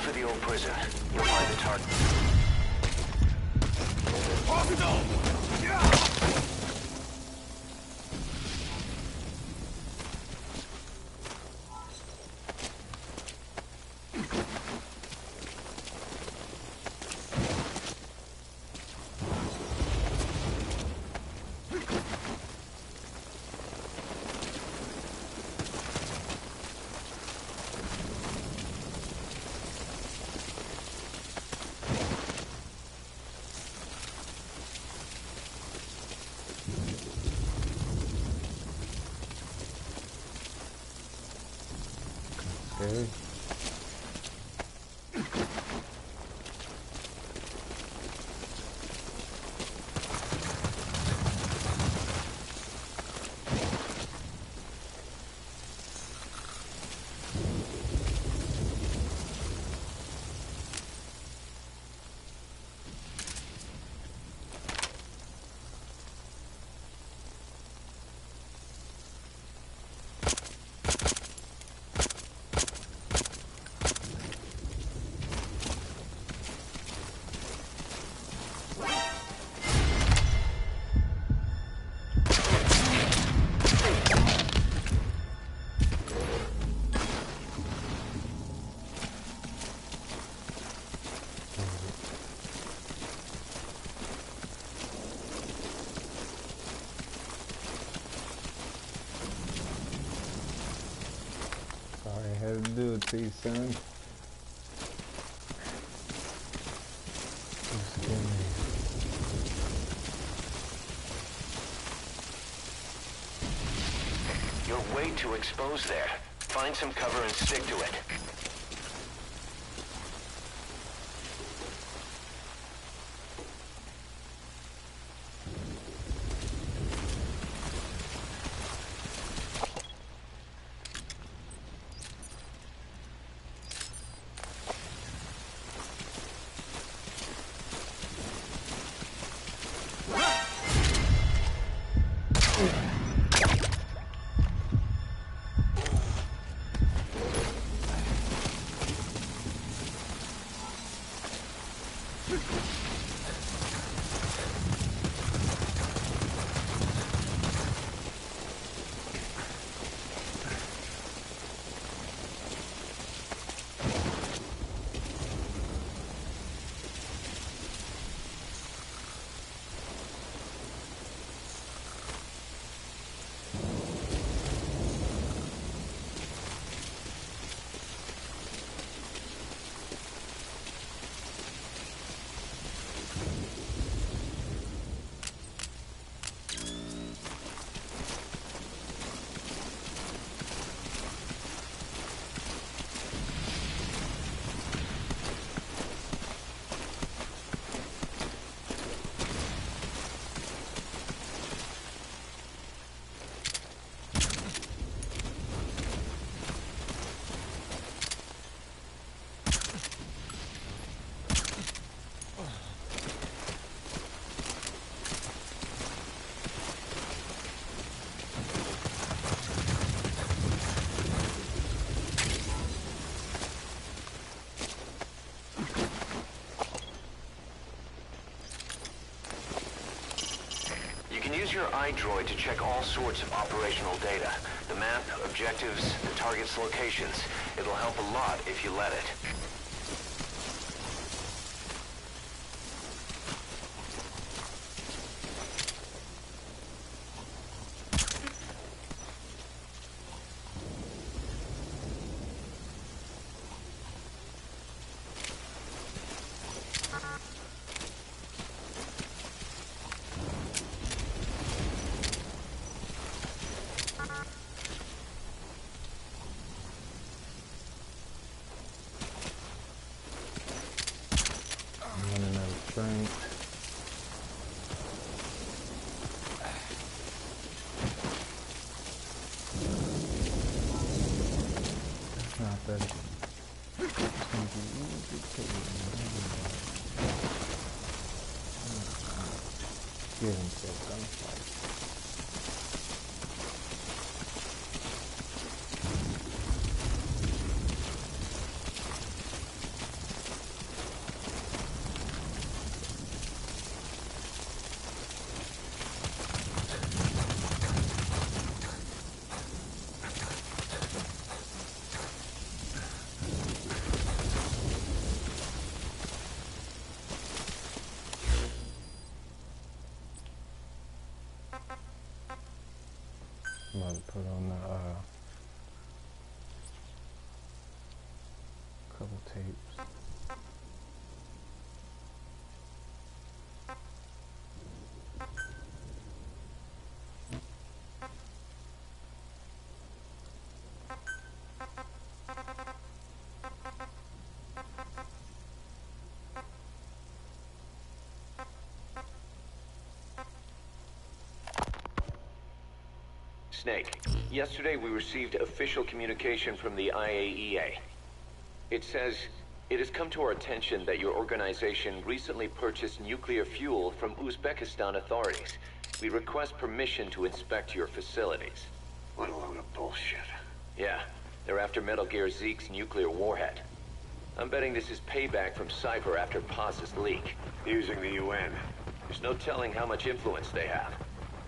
for the old prison. You'll find the target. Okay. I had to do it to you, son. You're way too exposed there. Find some cover and stick to it. Use your iDroid to check all sorts of operational data. The map, objectives, the target's locations. It'll help a lot if you let it. Give himself gunfight. I'm about to put on the couple tapes. Snake, yesterday we received official communication from the IAEA. It says, it has come to our attention that your organization recently purchased nuclear fuel from Uzbekistan authorities. We request permission to inspect your facilities. What a load of bullshit. Yeah, they're after Metal Gear Zeke's nuclear warhead. I'm betting this is payback from Cypher after Paz's leak. Using the UN. There's no telling how much influence they have.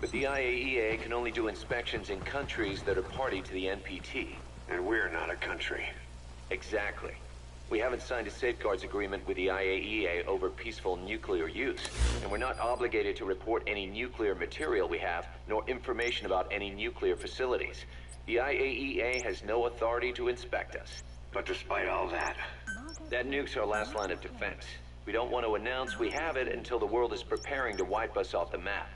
But the IAEA can only do inspections in countries that are party to the NPT. And we're not a country. Exactly. We haven't signed a safeguards agreement with the IAEA over peaceful nuclear use, and we're not obligated to report any nuclear material we have, nor information about any nuclear facilities. The IAEA has no authority to inspect us. But despite all that... That nuke's our last line of defense. We don't want to announce we have it until the world is preparing to wipe us off the map.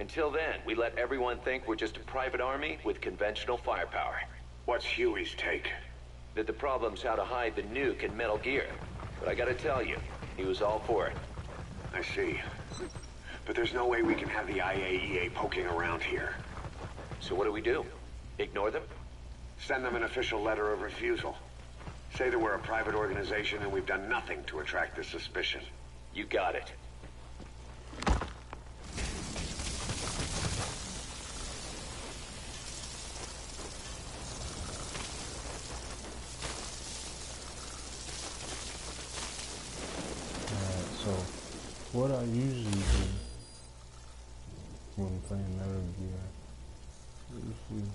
Until then, we let everyone think we're just a private army with conventional firepower. What's Huey's take? That the problem's how to hide the nuke in Metal Gear. But I gotta tell you, he was all for it. I see. But there's no way we can have the IAEA poking around here. So what do? Ignore them? Send them an official letter of refusal. Say that we're a private organization and we've done nothing to attract their suspicion. You got it. So, what I usually do when playing Metal Gear, usually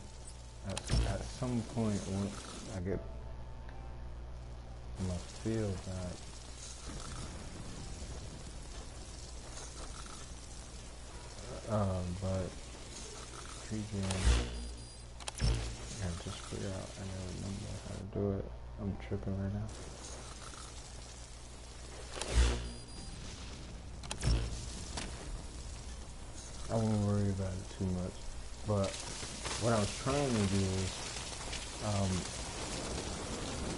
at some point when I get my feel back, but freaking, I just figure out, I never remember how to do it. I'm tripping right now. I won't worry about it too much, but what I was trying to do is,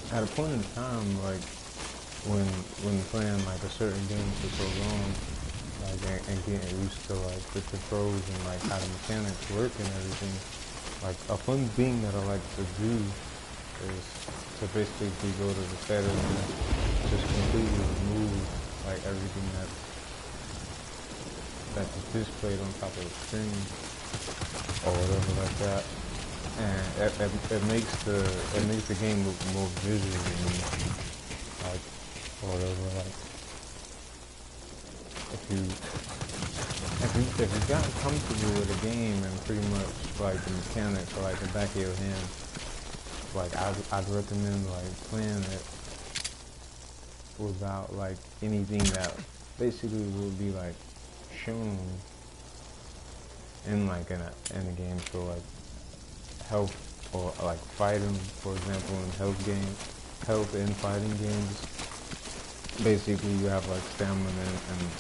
at a point in time, like, when playing, like, a certain game for so long, like, and getting used to, like, the controls and, like, how the mechanics work and everything, like, a fun thing that I like to do is to basically go to the settings and just completely remove, like, everything that's displayed on top of the screen or whatever like that, and it makes the game look more visually, like, or whatever. Like, if you got comfortable with the game and pretty much like the mechanics are like the back of your hand, like I'd recommend like playing it without like anything that basically will be like shown in like in a game. So like health or like fighting, for example, in health and fighting games, basically you have like stamina and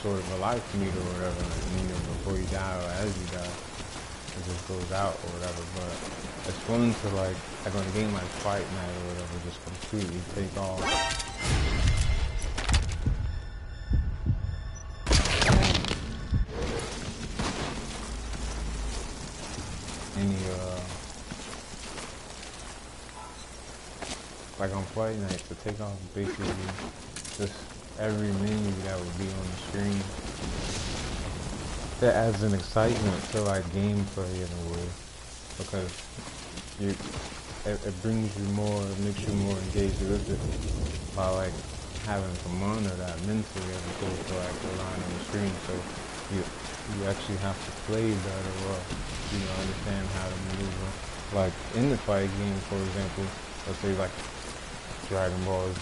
sort of a life meter or whatever, and, before you die or as you die, it just goes out or whatever. But it's fun to like on a game like Fight Night or whatever, just completely take off. Like on Fight Night, to take off basically just every menu that would be on the screen. That adds an excitement to like gameplay in a way, because it brings you more, it makes you more engaged with it by like having to monitor that mentally as opposed to like relying on the screen. So you actually have to play better or understand how to maneuver. Like in the fight game, for example, let's say like Dragon Ball Z,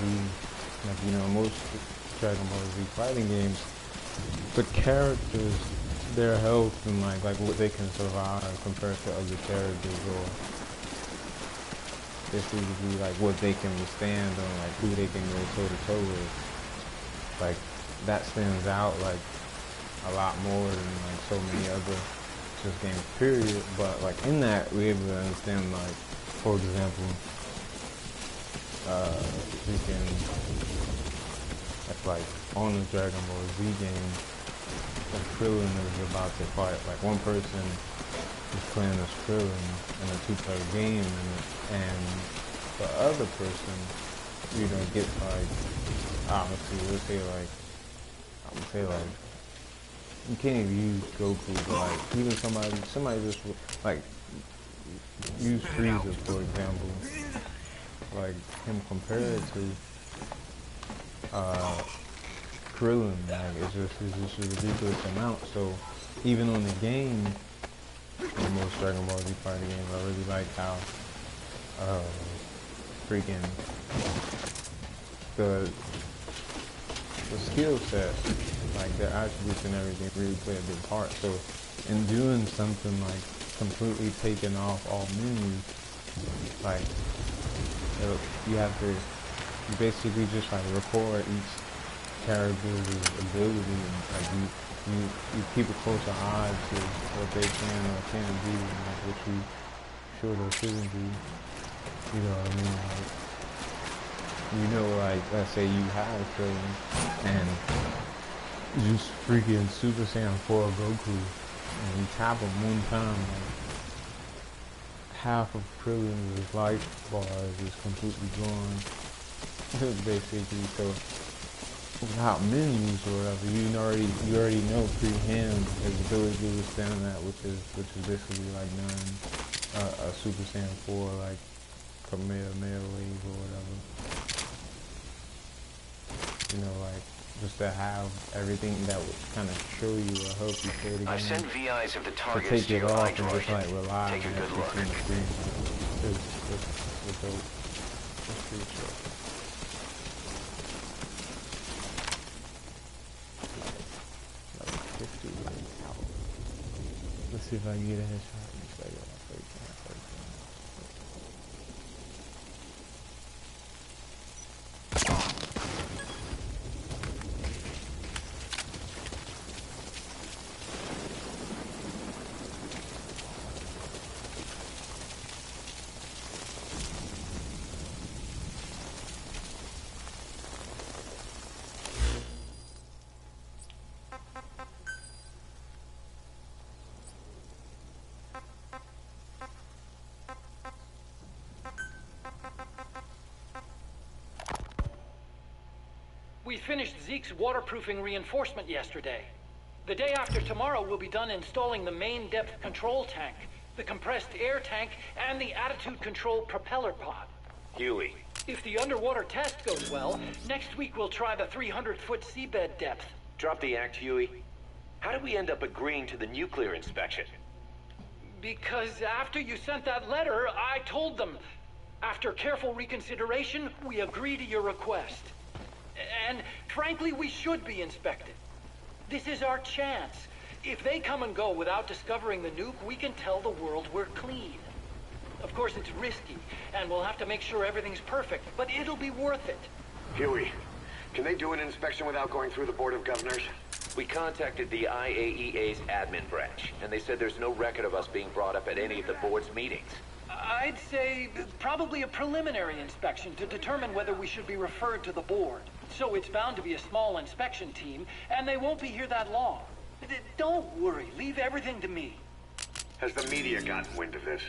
like most Dragon Ball Z fighting games, the characters their health and like what they can survive compared to other characters, or basically like what they can withstand or like who they can go toe to toe with. Like that stands out like a lot more than like so many other just games period. But like in that we're able to understand like, for example, freaking that's like on the Dragon Ball Z game, if Krillin is about to fight, like one person is playing as Krillin in a two-player game, and the other person, you know, gets like, obviously, I would say like, you can't even use Goku, but like, even somebody just, like, use Frieza, for example, like, him compared to, Krillin, like, it's just a ridiculous amount. So, even on the game, in most Dragon Ball Z fighting games, I really like how, freaking, the skill set, like their attributes and everything really play a big part. So in doing something like completely taking off all menus, like you have to basically just like record each character's ability, and like you keep a closer eye to what they can or can't do, and like what you should or shouldn't do. You know what I mean? Like, you know, like, let's say you have Krillin, and you freaking Super Saiyan 4 Goku, and you tap him one time, like, half of Krillin's life bars is completely gone, basically. So, without menus or whatever, you already know pre-hand his ability to withstand that, which is basically like a Super Saiyan 4, like, Kamehameha wave or whatever. You know, like, just to have everything that would kind of show you or help you play the game. I sent VIs of the To targets take to it your off and iDroid. just like rely on Take a that good look. on the screen. It's dope. It's pretty sure. Like 50 out. Let's see if I can get a headshot. We finished Zeke's waterproofing reinforcement yesterday. The day after tomorrow, we'll be done installing the main depth control tank, the compressed air tank, and the attitude control propeller pod. Huey, If the underwater test goes well, next week we'll try the 300-foot seabed depth. drop the act, Huey. How did we end up agreeing to the nuclear inspection? Because after you sent that letter, I told them. After careful reconsideration, we agree to your request. And frankly, we should be inspected. This is our chance. If they come and go without discovering the nuke, we can tell the world we're clean. Of course, it's risky, and we'll have to make sure everything's perfect, but it'll be worth it. Huey, can they do an inspection without going through the Board of Governors? We contacted the IAEA's admin branch, and they said there's no record of us being brought up at any of the board's meetings. I'd say probably a preliminary inspection to determine whether we should be referred to the board. So it's bound to be a small inspection team, and they won't be here that long. Don't worry, leave everything to me. Has the media gotten wind of this?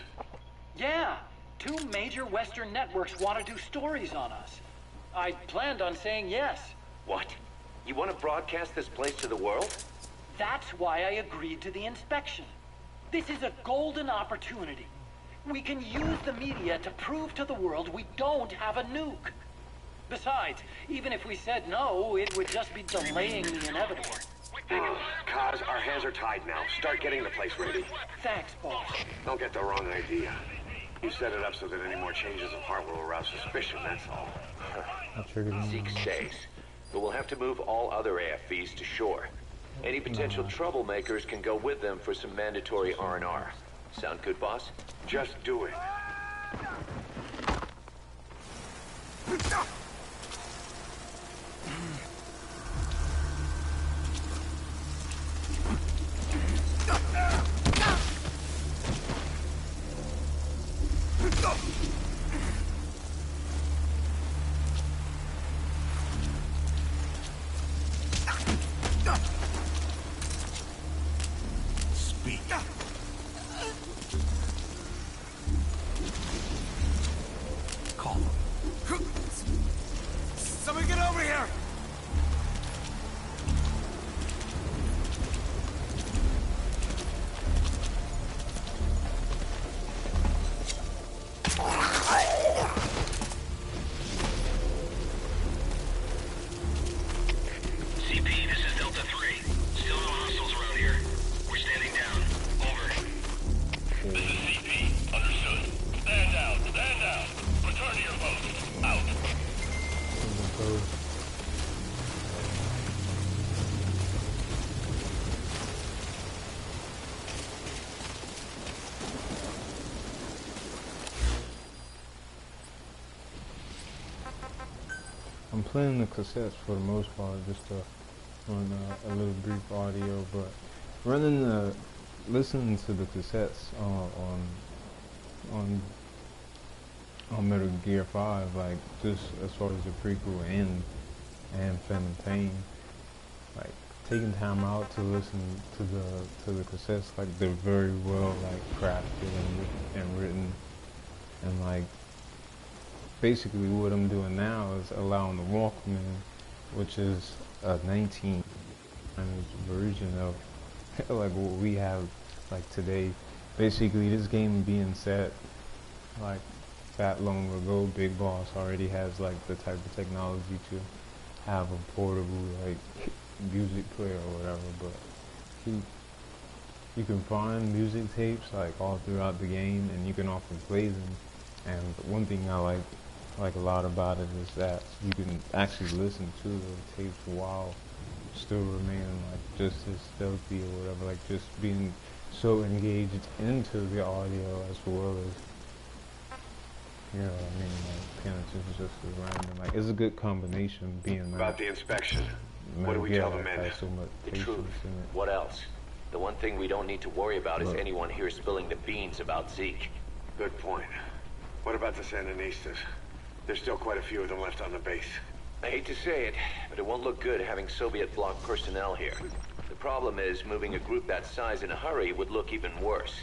Yeah, 2 major Western networks want to do stories on us. I planned on saying yes. What? You want to broadcast this place to the world? That's why I agreed to the inspection. This is a golden opportunity. We can use the media to prove to the world we don't have a nuke. Besides, even if we said no, it would just be delaying the inevitable. Kaz, our hands are tied now. Start getting the place ready. Thanks, boss. Don't get the wrong idea. You set it up so that any more changes of heart will arouse suspicion, that's all. I triggered him. Zeke stays, but we'll have to move all other AFVs to shore. Any potential troublemakers can go with them for some mandatory R&R. Sound good, boss? Just do it. Somebody get over here! CP, this is Delta 3. Still no hostiles around here. We're standing down. Over. This is CP. Understood. Stand down. Stand down. Return to your post. Out. I'm playing the cassettes for the most part, just to run a little brief audio, but listening to the cassettes on Metal Gear 5, like just as far as the prequel and Phantom Pain, like taking time out to listen to the cassettes, like they're very well like crafted and written, and like basically what I'm doing now is allowing the Walkman, which is a 19 version of like what we have like today. Basically this game being set like that long ago, Big Boss already has like the type of technology to have a portable like music player or whatever, but you can find music tapes like all throughout the game, and you can often play them. And one thing I like a lot about it is that you can actually listen to the tapes while still remaining like just as stealthy or whatever, like just being so engaged into the audio as well as, you know what I mean, like paying attention just to random. Like it's a good combination being About the inspection. What do we tell the men? So much The patience truth. in it. What else? The one thing we don't need to worry about is Look. anyone here spilling the beans about Zeke. Good point. What about the Sandinistas? There's still quite a few of them left on the base. I hate to say it, but it won't look good having Soviet bloc personnel here. The problem is, moving a group that size in a hurry would look even worse.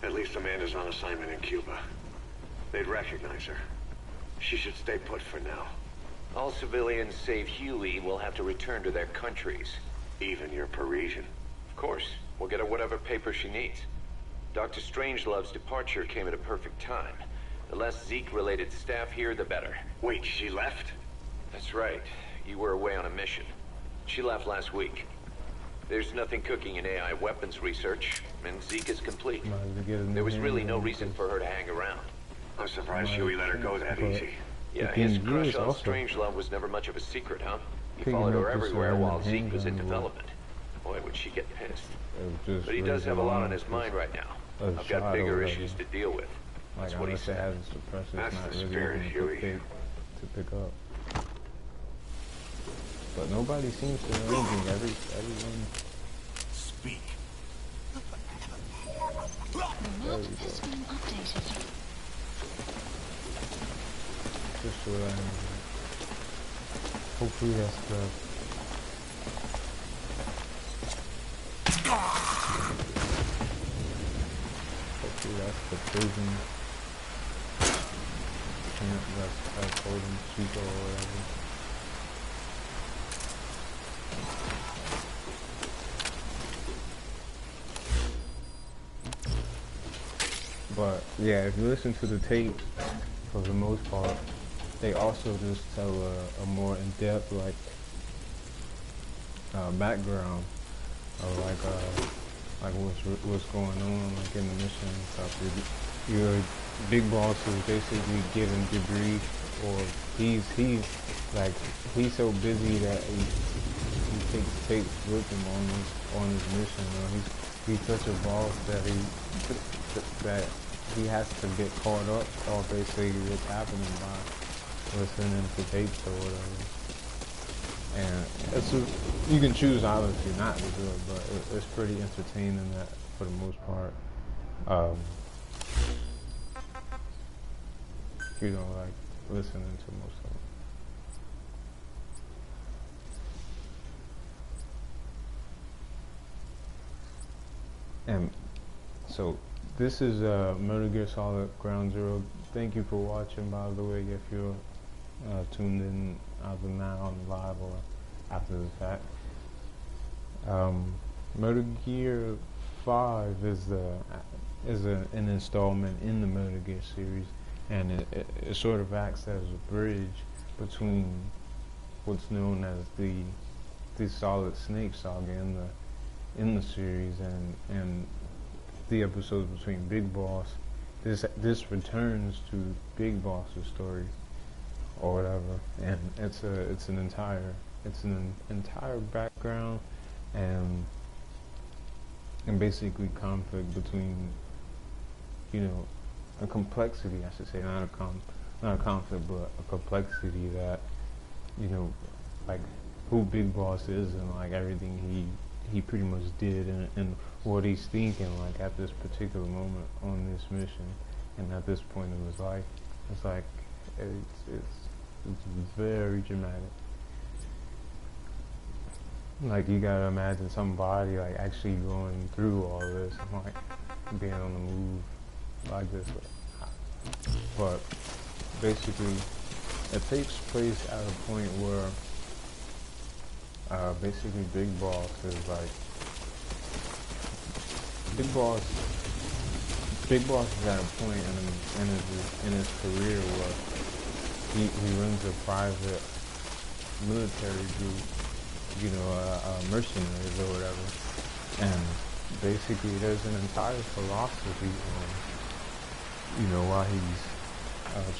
At least Amanda's on assignment in Cuba. They'd recognize her. She should stay put for now. All civilians save Huey will have to return to their countries. Even your Parisian. Of course, we'll get her whatever paper she needs. Dr. Strangelove's departure came at a perfect time. The less Zeke-related staff here, the better. Wait, she left? That's right. You were away on a mission. She left last week. There's nothing cooking in AI weapons research, and Zeke is complete. Might as well get a new There was really no name, reason for her to hang around. I'm surprised Huey let her go that But- easy. Yeah, The his thing crush is on also- Strangelove was never much of a secret, huh? He Picking followed up her the everywhere surrounding while Zeke was in handgun development. Boy, would she get pissed. It was just But he does have a lot on his raising mind right now. a I've shot got or bigger whatever. issues to deal with. That's Like what he unless it said. has a suppressor, That's it's not the really spirit, looking Huey. to pick up. But nobody seems to know anything. Everyone. Speak. There we go. Has been updated. Just so I hopefully that's the. Hopefully that's the prison camp that's holding Chico or whatever. But yeah, if you listen to the tape, for the most part, they also just tell a more in-depth background of like what's going on like in the mission and stuff. Your big boss is basically getting debriefed, or he's so busy that he takes with him on his mission. You know, he's such a boss that he has to get caught up or basically what's happening by listening to tapes or whatever. And you can choose obviously not to do it, but it's pretty entertaining that for the most part. You know, like listening to most of them. And so this is Metal Gear Solid Ground Zero. Thank you for watching, by the way, if you're tuned in either now on live or after the fact. Metal Gear 5 is an installment in the Metal Gear series, and it sort of acts as a bridge between what's known as the Solid Snake saga in the series and the episodes between Big Boss. This returns to Big Boss's story or whatever, and it's an entire background and basically conflict between, you know, a complexity, I should say, not a conflict, but a complexity that, you know, like who Big Boss is and like everything he pretty much did and what he's thinking like at this particular moment on this mission and at this point in his life. It's like it's very dramatic. Like you gotta imagine somebody like actually going through all this and like being on the move like this. But basically it takes place at a point where basically Big Boss is like Big Boss is at a point in his career where he runs a private military group, you know, mercenaries or whatever, and basically there's an entire philosophy on, you know, why he's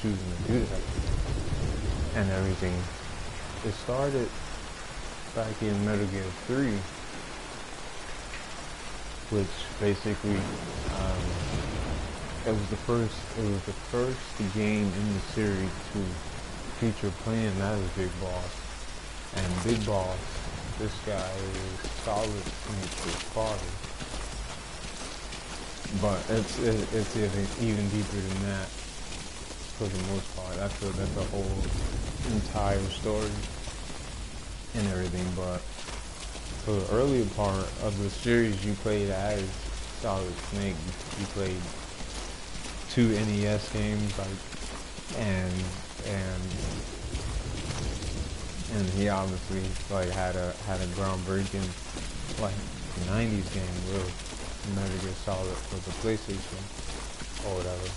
choosing to do that and everything. It started back in Metal Gear 3, which basically it was the first game in the series to feature playing as Big Boss. And Big Boss, this guy is Solid Snake's father. But it's even deeper than that for the most part. That's the whole entire story and everything. But for the earlier part of the series, you played as Solid Snake. You played 2 NES games, like, and he obviously like had a groundbreaking like 90s game with Metal Gear Solid for the PlayStation or whatever.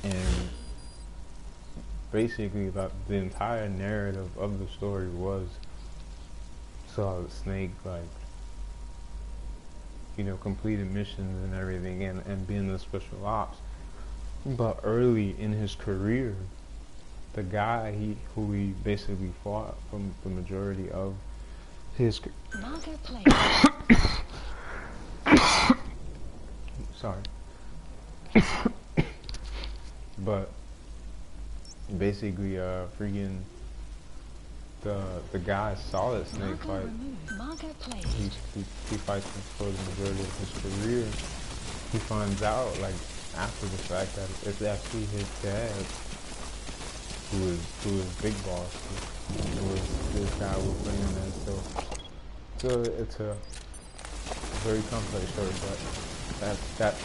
And basically the entire narrative of the story was Solid Snake, like, you know, completing missions and everything and being the special ops. But early in his career, the guy who he basically fought from the majority of his sorry. But basically freaking the guy Solid Snake fight, he fights for the majority of his career. He finds out like after the fact that it's actually his dad who is Big Boss, who was this guy we're bringing in. So it's a very complex story, but that's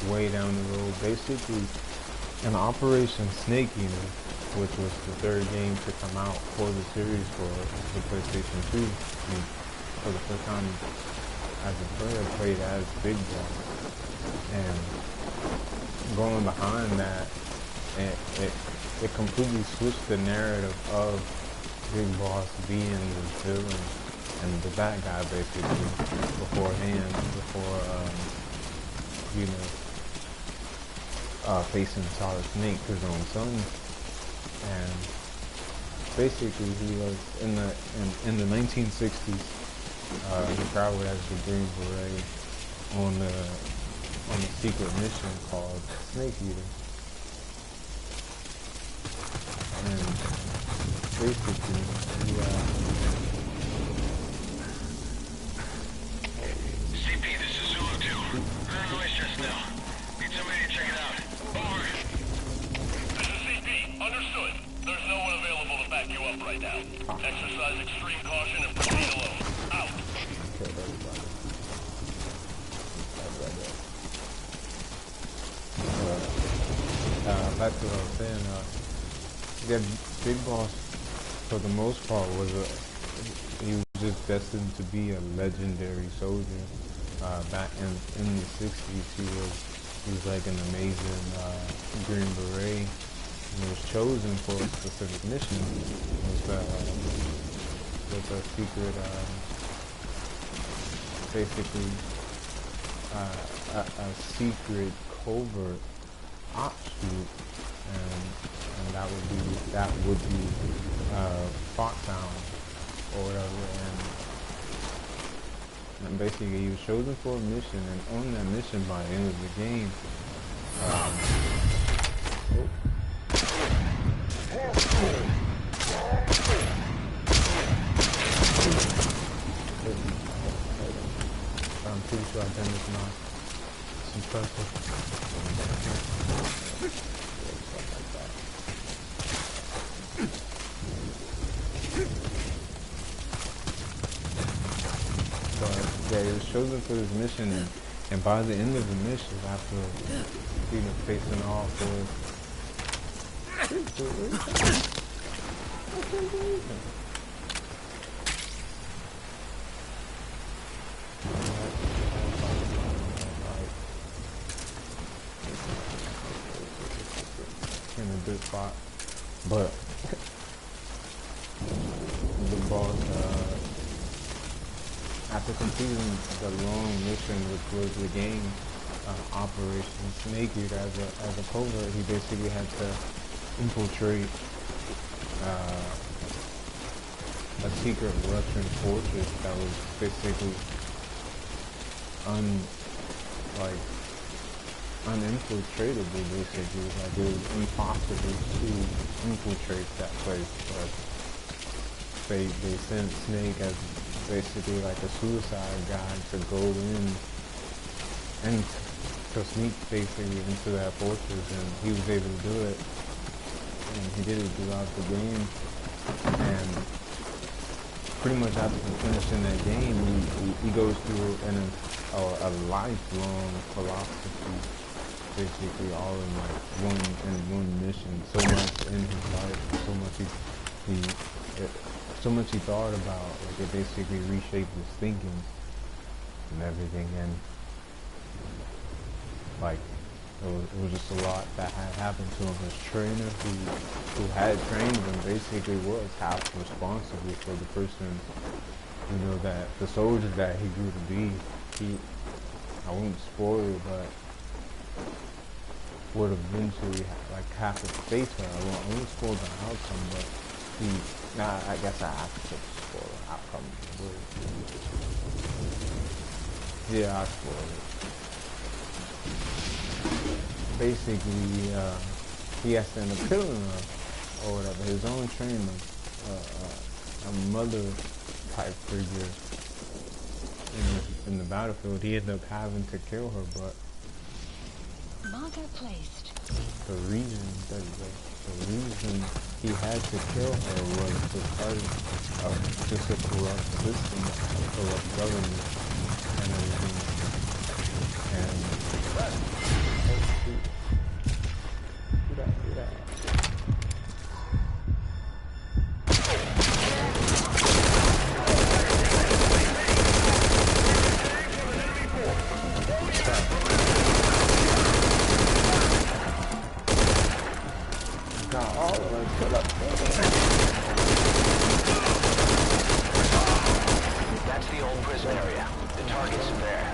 way down the road. Basically, in Operation Snake Eater, which was the 3rd game to come out for the series for the PlayStation 2, for the first time as a player, played as Big Boss. And going behind that, it completely switched the narrative of Big Boss being the villain and the bad guy basically beforehand, before you know, facing Solid Snake, his own son. And basically he was in the 1960s. He traveled as the Green Beret on a secret mission called Snake Eater, and basically he CP, this is Zulu 2. Heard a noise just now. Need somebody to check it out. Over. This is CP. Understood. There's no one available to back you up right now. Exercise extreme caution and proceed alone. Out. killed everybody. Back to what I was saying, yeah, Big Boss, for the most part, he was just destined to be a legendary soldier. Back in the 60s, he was like an amazing Green Beret. He was chosen for a specific mission. It was a secret, basically a secret covert offshoot, and that would be Foxhound or whatever, and basically he was chosen for a mission, and on that mission by the end of the game, I'm pretty sure I've done this now. It's impressive. But yeah, he was chosen for this mission, and by the end of the mission, after facing off with in a good spot, but the boss, after completing the long mission, which was the game Operation Snake Eater as a covert, he basically had to infiltrate a secret Russian fortress that was basically uninfiltratable, basically. Like, it was impossible to infiltrate that place, but they sent Snake as basically like a suicide guy to go in and to sneak basically into that fortress, and he was able to do it, and he did it throughout the game. And pretty much after finishing that game, he goes through a lifelong philosophy, basically all in like one mission. So much in his life, so much he thought about, like it basically reshaped his thinking and everything, and like it was just a lot that had happened to him. His trainer who had trained him basically was half responsible for the person, that the soldier that he grew to be. I won't spoil it, but would eventually like have to face her. I won't spoil the outcome, but I guess I have to spoil the outcome. Yeah, I spoiled it. Basically, he has to end up killing her, or whatever, his own trainer, a mother type figure in the battlefield. He ended up having to kill her, but Marker placed. the reason he had to kill her was because of just a corrupt system, a corrupt government, and everything. And do that. That's the old prison area. The target's there.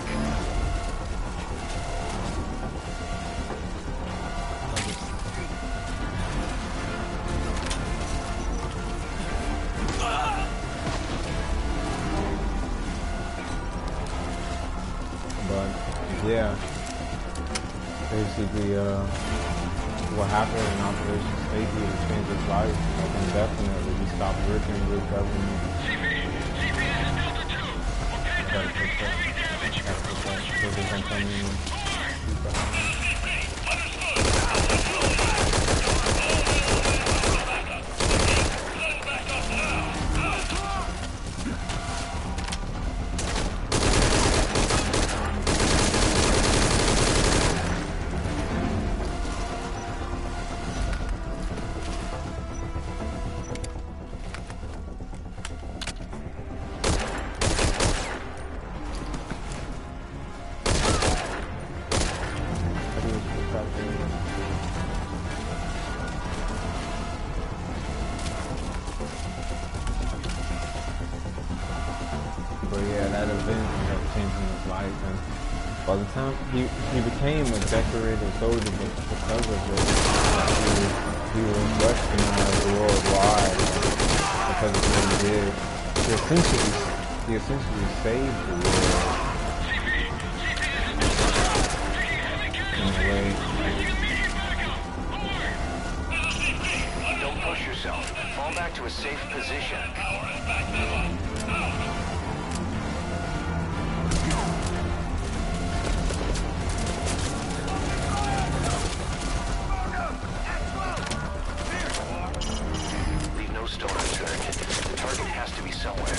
yeah. Basically, what happened in Operation Safety to change his life, like indefinitely. He stopped working with government. CP, this is Delta 2. We're Gotta taking protect. heavy damage. Gotta protect. So they can come in and keep the house. But yeah, that event ended up changing his life, and by the time he became a decorated soldier because of it, he was recognized worldwide because of what he did. He essentially saved the world in a way. Don't push yourself. Fall back to a safe position. Leave no stone unturned. The target has to be somewhere.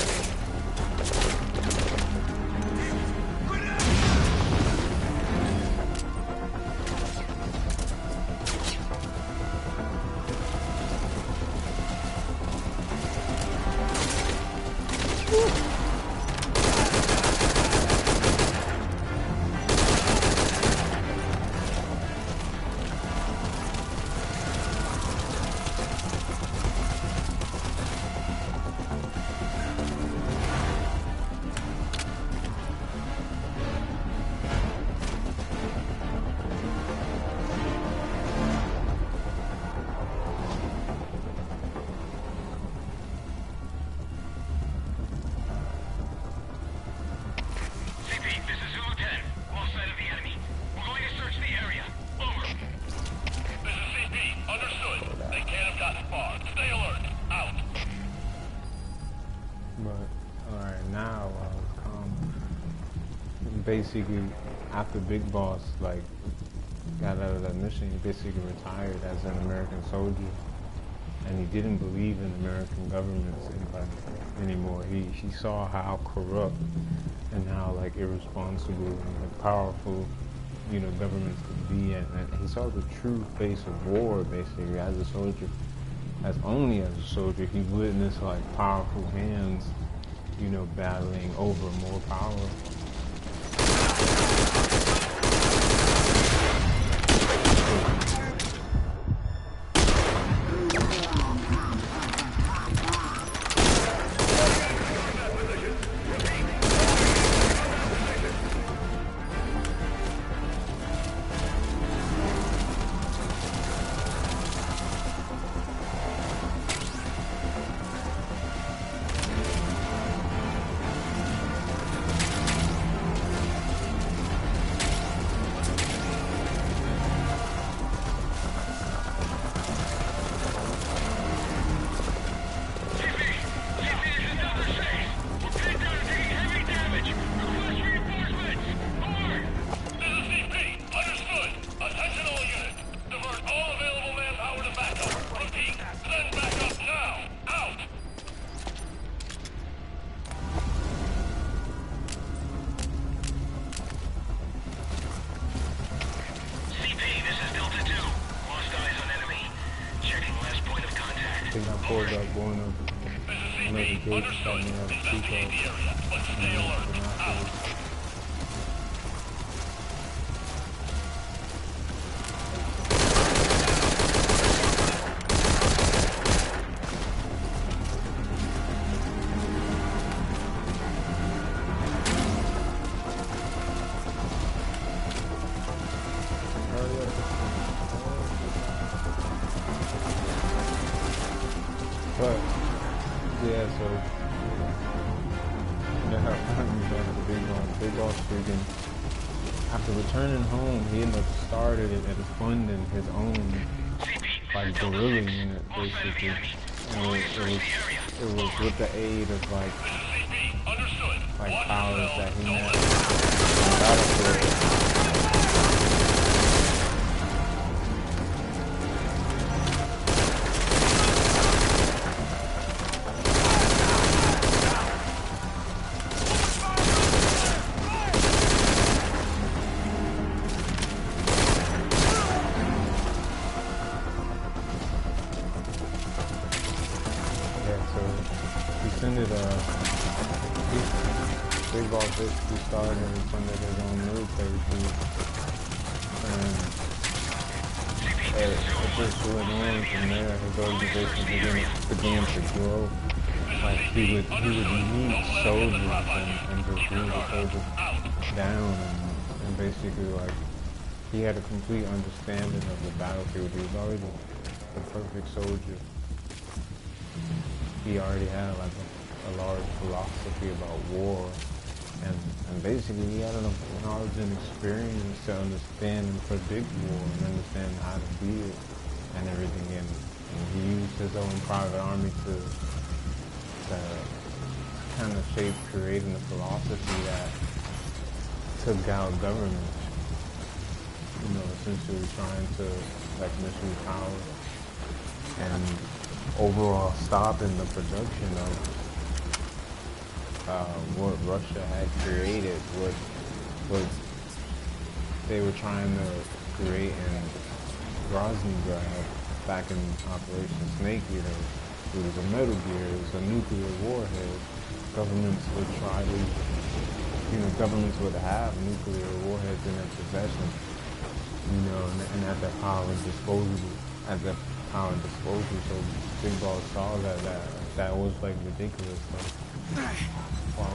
Basically, after Big Boss like got out of that mission, he basically retired as an American soldier, and he didn't believe in American governments anymore. He saw how corrupt and how like irresponsible and like, powerful, you know, governments could be, and he saw the true face of war basically as a soldier. As only as a soldier, he witnessed like powerful hands, you know, battling over more power. But yeah, so yeah, after Big Boss freaking after So returning home, he ended up started it and funding his own like guerrilla unit basically. And it was with the aid of like powers that he met on Battlefield. He started and funded his own military group, and it just went on from there. His organization began to grow. Like he would meet soldiers and just move the soldiers down, and basically like he had a complete understanding of the battlefield. He was already the perfect soldier. He already had like a large philosophy about war. And basically he had enough knowledge and experience to understand and predict war and understand how to be it and everything. And he used his own private army to kind of shape creating a philosophy that took out government, you know, essentially trying to like misuse power and overall stopping the production of what Russia had created, what they were trying to create in Groznygrad back in Operation Snake Eater. It was a Metal Gear, it was a nuclear warhead. Governments would try to, governments would have nuclear warheads in their possession, and at their power disposal, so Big Boss saw that was like ridiculous. Like, why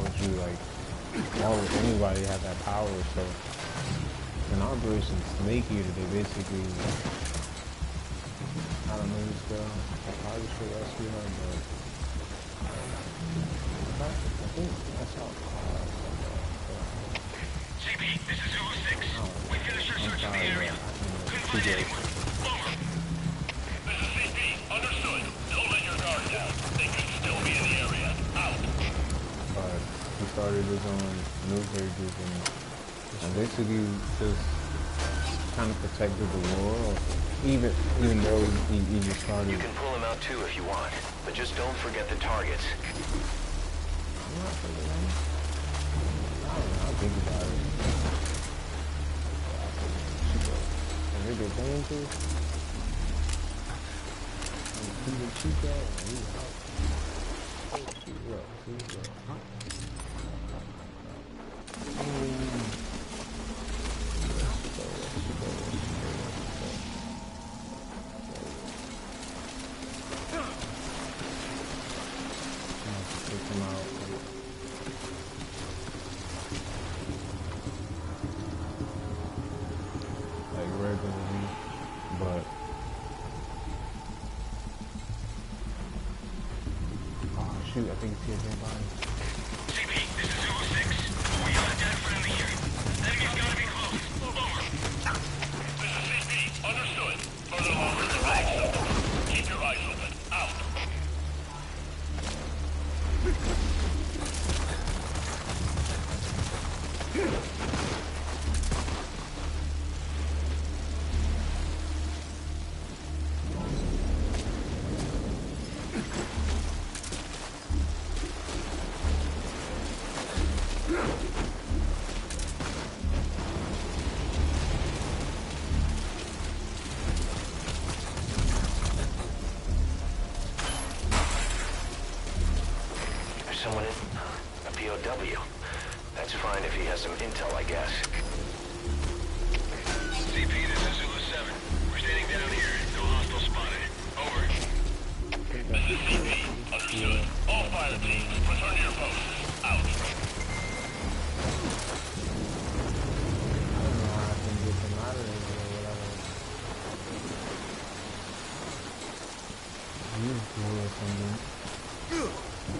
would anybody have that power? So in Operation Snake Eater, they basically, I don't know this girl, I probably should rescue her, but I think that's how CP, this is Zulu 6. We finished our search of the area. Couldn't find anyone. Over. This is CP. Understood. Don't let your guard down. They could still be in the area. Out. But he started his own military group and basically just kind of protected the world, even though he just started. You can pull him out too if you want, but just don't forget the targets. I'm not forgetting. I don't know, I'll think about it. And they get dangerous. And Peter Chico, and he's out. I think it's here, dead body. CP, this is Zulu 6. We got a dead friendly here. Enemy's gotta be close. Over. This is CP. Understood. Further along in the range. Keep your eyes open. Out. Someone in? A POW. That's fine if he has some intel, I guess. CP, this is Zulu 7. We're standing down here. No hostile spotted. Over. This is CP. Understood. All fire teams, return to your posts. Out. I don't know how I can get them out of there or whatever. Use glue or something.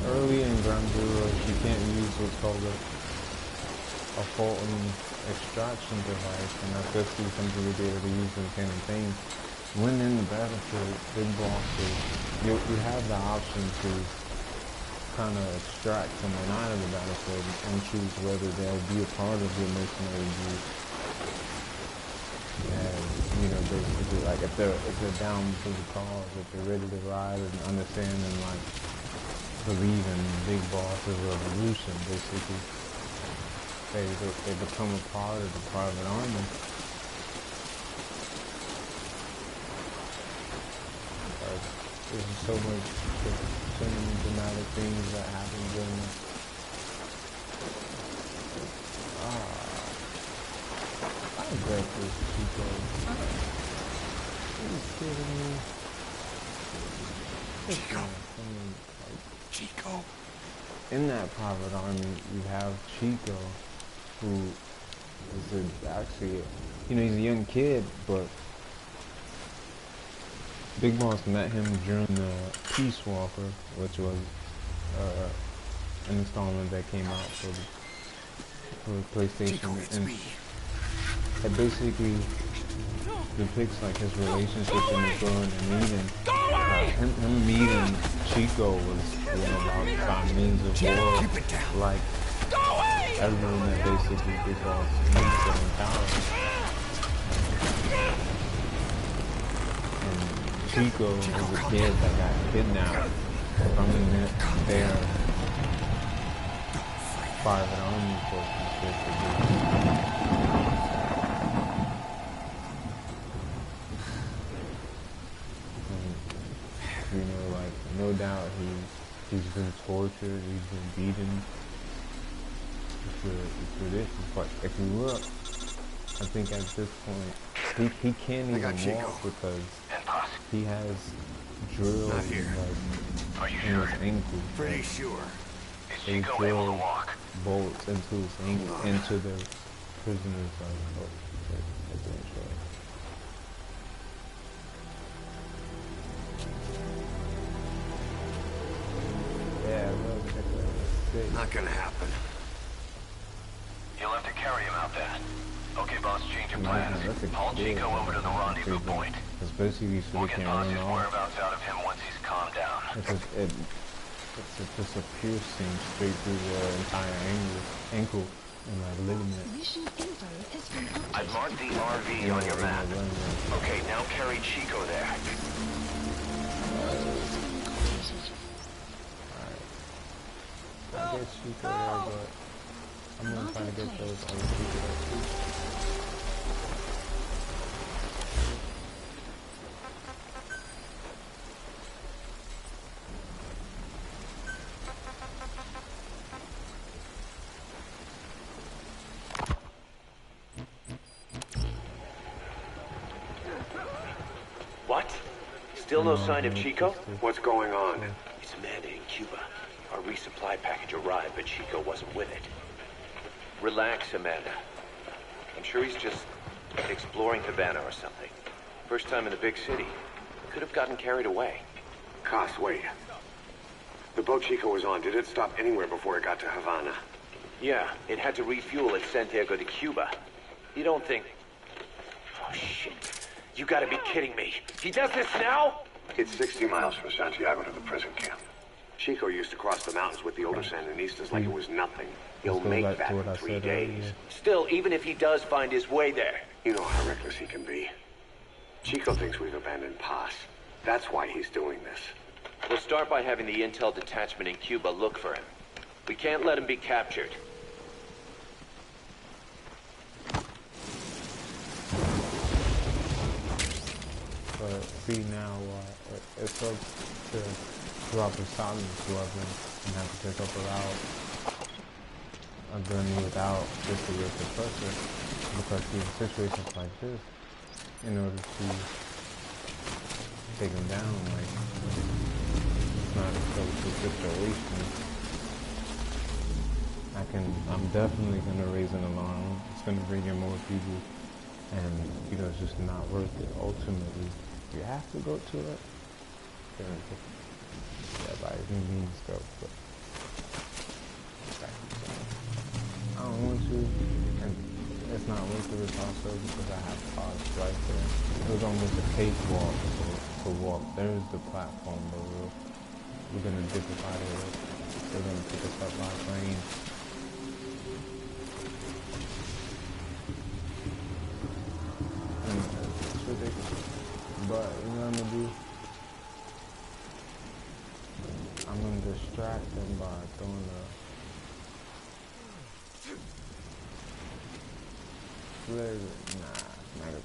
Early in Ground Zero, you can't use what's called a faulty extraction device, and that's basically something you'll be able to use in campaign. When in the battlefield, big bosses, you have the option to kind of extract someone out of the battlefield and choose whether they'll be a part of your mercenary group. And you know, basically, like if they're down for the cause, if they're ready to ride and understand and like believe in big bosses revolution, basically, they become a part of the private army. There's so many dramatic things that happen during this. I bet this Chico. Are you kidding me? Chico. Chico. In that private army, you have Chico, who is actually, you know, he's a young kid, but Big Boss met him during the Peace Walker, which was an installment that came out for PlayStation. Chico, it's and me. it basically depicts like his relationship in the girl and meeting. Him meeting Chico was about by means of war, like everyone that basically Big Boss meets and encounters. Chico was a kid that got kidnapped from their private army forces, basically. And, you know, like, no doubt he's been tortured, he's been beaten for this. But if you look, I think at this point, he can't even walk because he has drills like in his ankle. Pretty sure. They drill bolts into his ankle, into the prisoner's like, yeah, well, Not gonna happen. You'll have to carry him out there. Okay, boss, change of plans. that's Haul Chico over to the rendezvous point. Especially so We'll we get can boss's run off. whereabouts out of him once he's calmed down. It's just a piercing straight through the entire ankle and like ligament. Mission info has been updated. I've marked the RV on your map. Okay, now carry Chico there. Module has been updated. Alright. I guess Chico there, but I'm gonna try to get those other people there too. What? Still no sign of Chico? What's going on? It's Amanda in Cuba. Our resupply package arrived, but Chico wasn't with it. Relax, Amanda. I'm sure he's just exploring Havana or something. First time in the big city. Could have gotten carried away. Cost, wait. The boat Chico was on, did it stop anywhere before it got to Havana? Yeah, it had to refuel at Santiago de Cuba. You don't think... Oh, shit. You gotta be kidding me. He does this now? It's 60 miles from Santiago to the prison camp. Chico used to cross the mountains with the older Sandinistas like it was nothing. He'll make that in 3 days. Still, even if he does find his way there. You know how reckless he can be. Chico thinks we've abandoned Paz. That's why he's doing this. We'll start by having the intel detachment in Cuba look for him. We can't let him be captured. But see now, it's up to drop a silence weapon and have to pick up a route a gun without just a real suppressor. Because in situations like this, in order to take him down, like, it's not a social situation. I'm definitely gonna raise an alarm. It's gonna bring in more people, and you know, it's just not worth it. Ultimately, you have to go to it. Yeah, by any means go. But I don't want to, and it's not worth it also because I have cars right there. It was almost a cakewalk to walk. There's the platform, but we're gonna dip it out of it. They're gonna pick us up by plane. And it's ridiculous. But you know what I'm gonna do? I'm gonna distract them by throwing the flare. Nah, not even.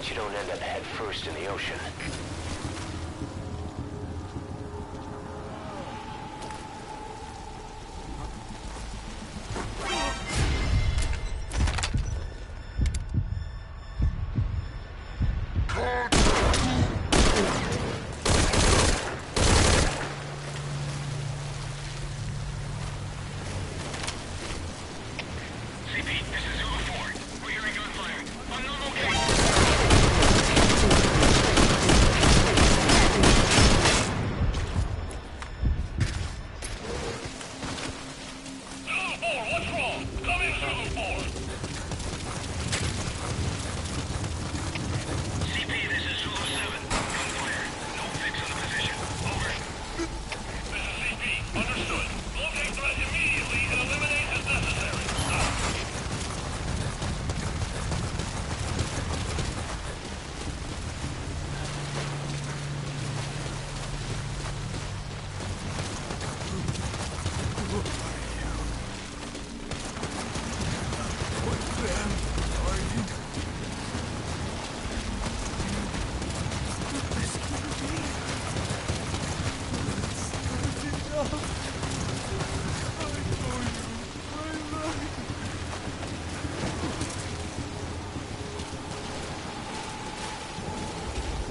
You don't end up head first in the ocean.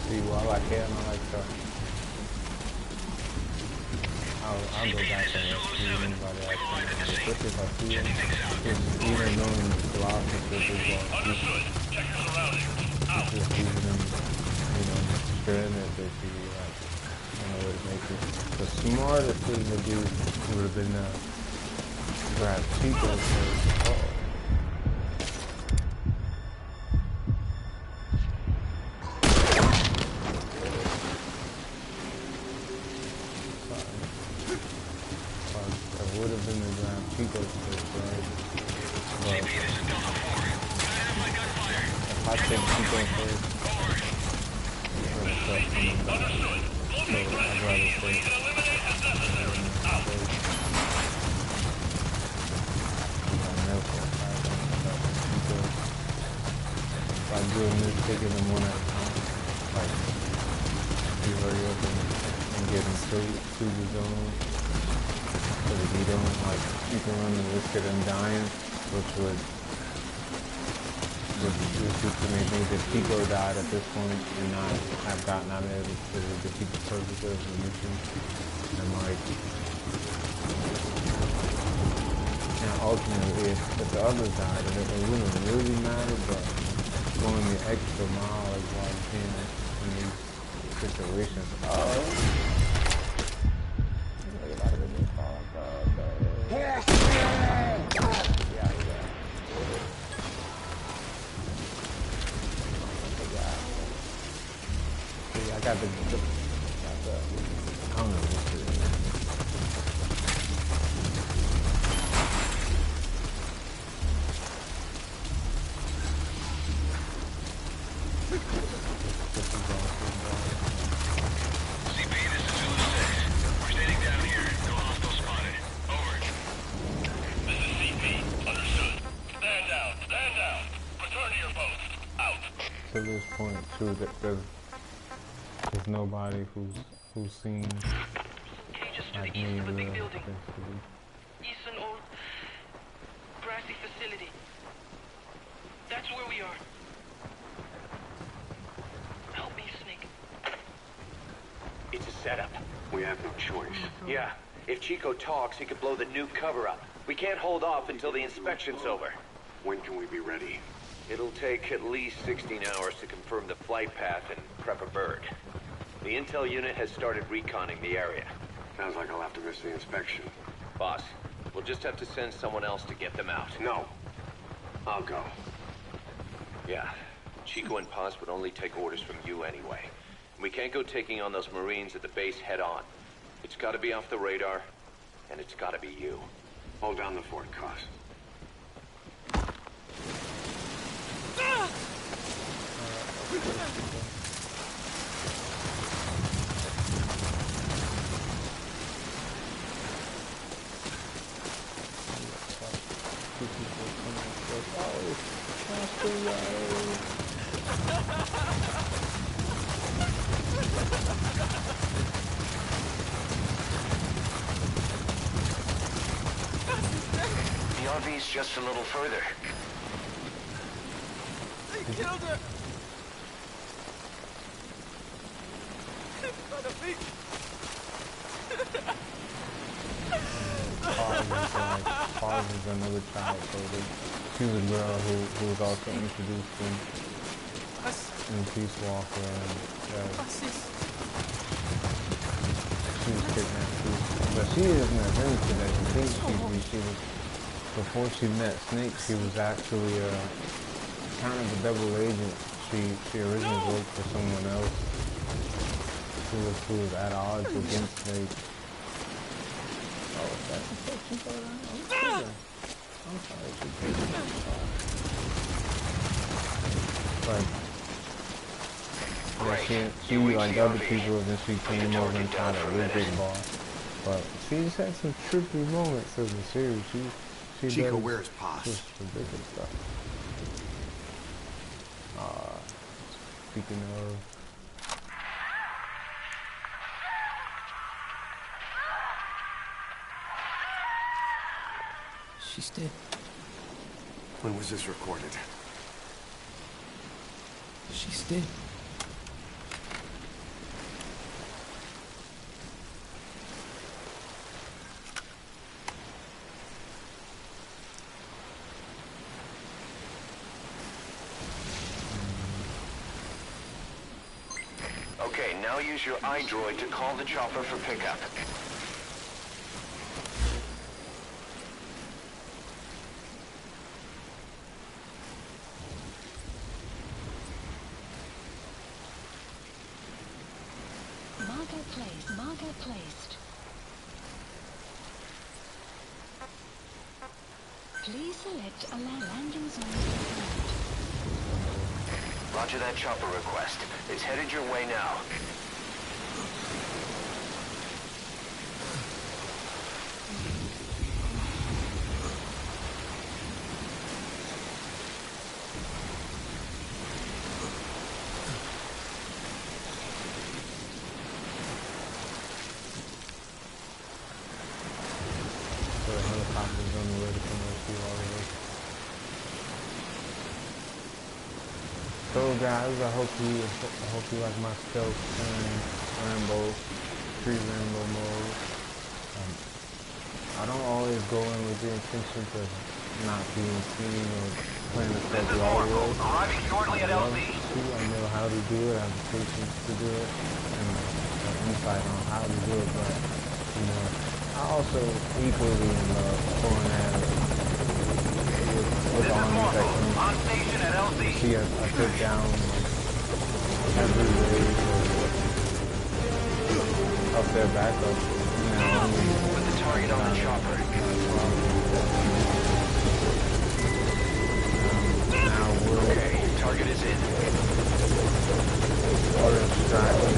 While I can, I like to. I'll go back and see anybody else, especially if I see them. Just even knowing the philosophy is just using them, you know, experiment if you like, you know, what it makes it. The smartest thing to do would have been grab Chico first. Oh. Would have been the ground Chico first, right? But if I take Chico first, for the stuff coming back, so I'd rather take if I do a miss, taking them one at a time, like, you hurry up and get them to the zone. So that you don't, like, you can run the risk of them dying, which would make me that Pico died at this point and not have gotten out of it because of the defeat the purpose of the mission. And like, and ultimately, if the others died, it wouldn't really matter, but going the extra mile is why you can in these situations. I got the I don't know what's it. CP, this is Zulu 6. We're standing down here. No hostile spotted. Over. This is CP. Understood. Stand down. Stand down. Return to your post. Out. To this point, too, there's nobody who's seen like me the big real, building. basically. Eastern old grassy facility. That's where we are. It's a setup. We have no choice. Yeah. If Chico talks, he could blow the nuke cover up. We can't hold off until the inspection's over. When can we be ready? It'll take at least 16 hours to confirm the flight path and prep a bird. The intel unit has started reconning the area. Sounds like I'll have to miss the inspection. Boss, we'll just have to send someone else to get them out. No. I'll go. Yeah. Chico and Paz would only take orders from you anyway. We can't go taking on those Marines at the base head on. It's gotta be off the radar, and it's gotta be you. Hold down the fort, Cos. The RV's just a little further. They killed her! Son of a Paz is another child, so she was a girl who was also introduced in Peace Walker, and she was kidnapped too. But she isn't admitted to that. I think she was, before she met Snake, she was actually kind of a double agent. She originally worked for someone else who was at odds against Snake. Oh, that's what she thought I was. I'm sorry, she did. But yeah, she like other people, and she came over and tried to live big boss. But she's had some trippy moments in the series. She Chico, does where's Paz? just ridiculous stuff. Speaking of. She's dead. When was this recorded? She's dead. Okay, now use your iDroid to call the chopper for pickup. Marker placed. Please select allow landing zone confirmed. Roger that chopper request. It's headed your way now. So the helicopter's on the way to come rescue all of us. So guys, I hope you like my stealth and Rambo, free Rambo mode. I don't always go in with the intention of not being seen or playing the stealth right away. Arriving shortly at LZ. I know how to do it, I have the patience to do it, and insight on how to do it, but you know, I also equally going at it with armies that can On station at LZ. see I took down every wave of their backup. Put the target on the chopper. Now we're Okay, target is in. order distracting.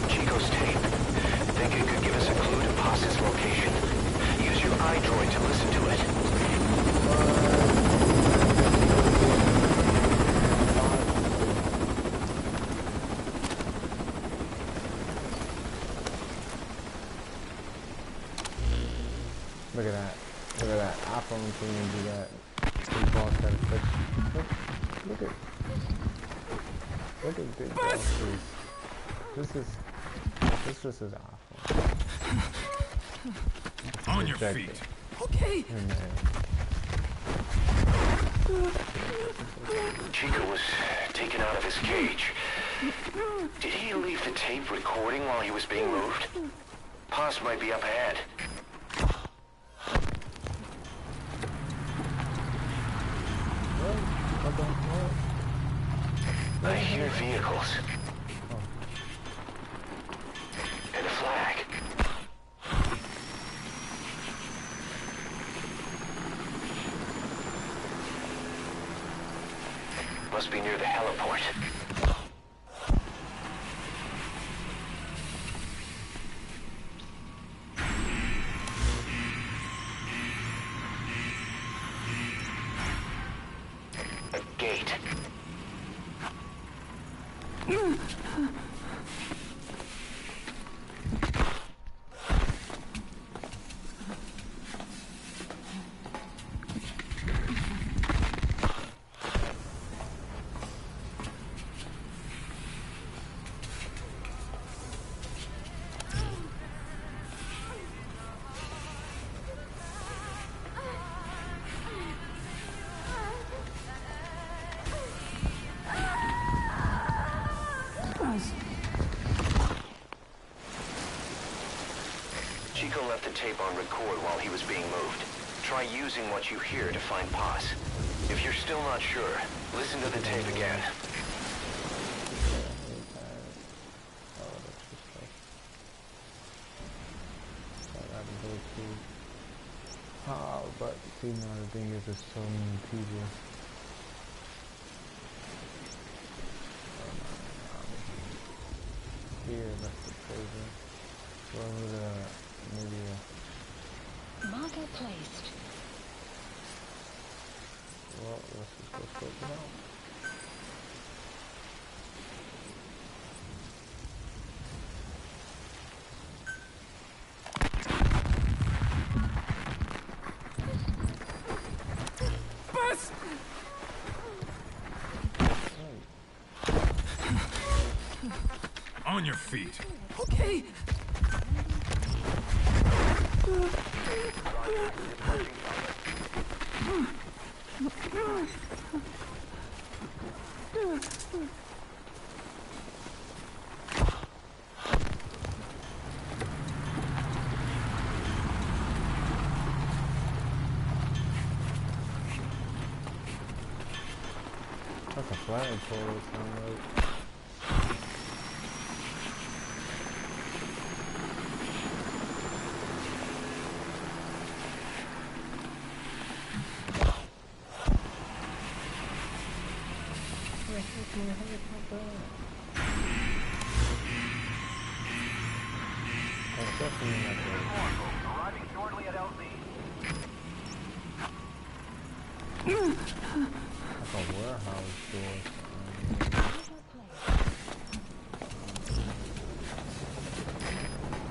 Chico's tape. Think it could give us a clue to Paz's location. Use your iDroid to listen to it. Look at that. Look at that. iPhone can do that. Big boss got a touch. Look at Look at Big Boss. This just is awful. On your feet. Okay. Chico was taken out of his cage. Did he leave the tape recording while he was being moved? Paz might be up ahead. I hear vehicles. And a flag. Must be near the heliport. A gate. Chico left the tape on record while he was being moved. Try using what you hear to find Paz. If you're still not sure, listen to the tape again. Oh, but see, now the thing is, there's so many people. Here, that's the prison. Where would maybe Marker placed. well, let's just go scope it out. Bus! On your feet. Okay. That's a flagpole, it sounds like. Arriving shortly at LZ. Like a warehouse door.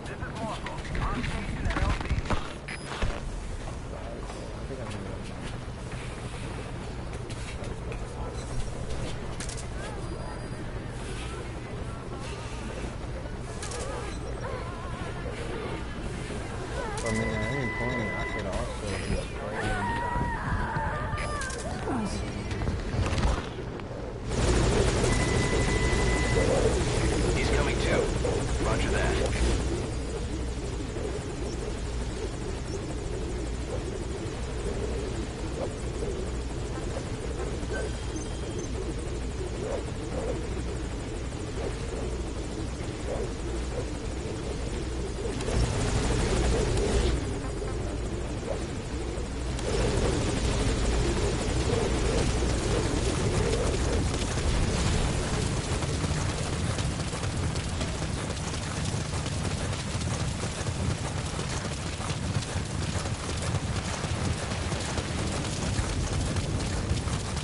This is Marco. On station at LZ. I think I knew that. I mean, at any point, I could also just spray him. He's coming too. Roger that.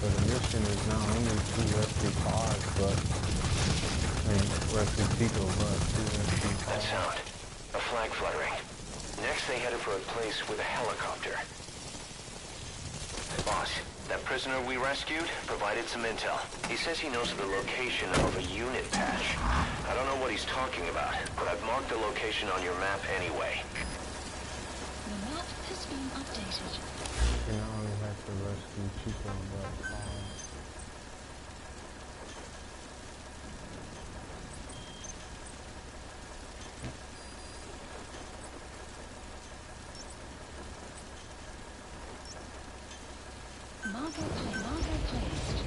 So the mission is not only to rescue Paz, but, I mean, rescue Pico, but to rescue That Paz. sound. A flag fluttering. Next they headed for a place with a helicopter. Boss, That prisoner we rescued provided some intel. He says he knows the location of a unit patch. I don't know what he's talking about, but I've marked the location on your map anyway. The map has been updated. You not only have to rescue Chico, but Marker placed.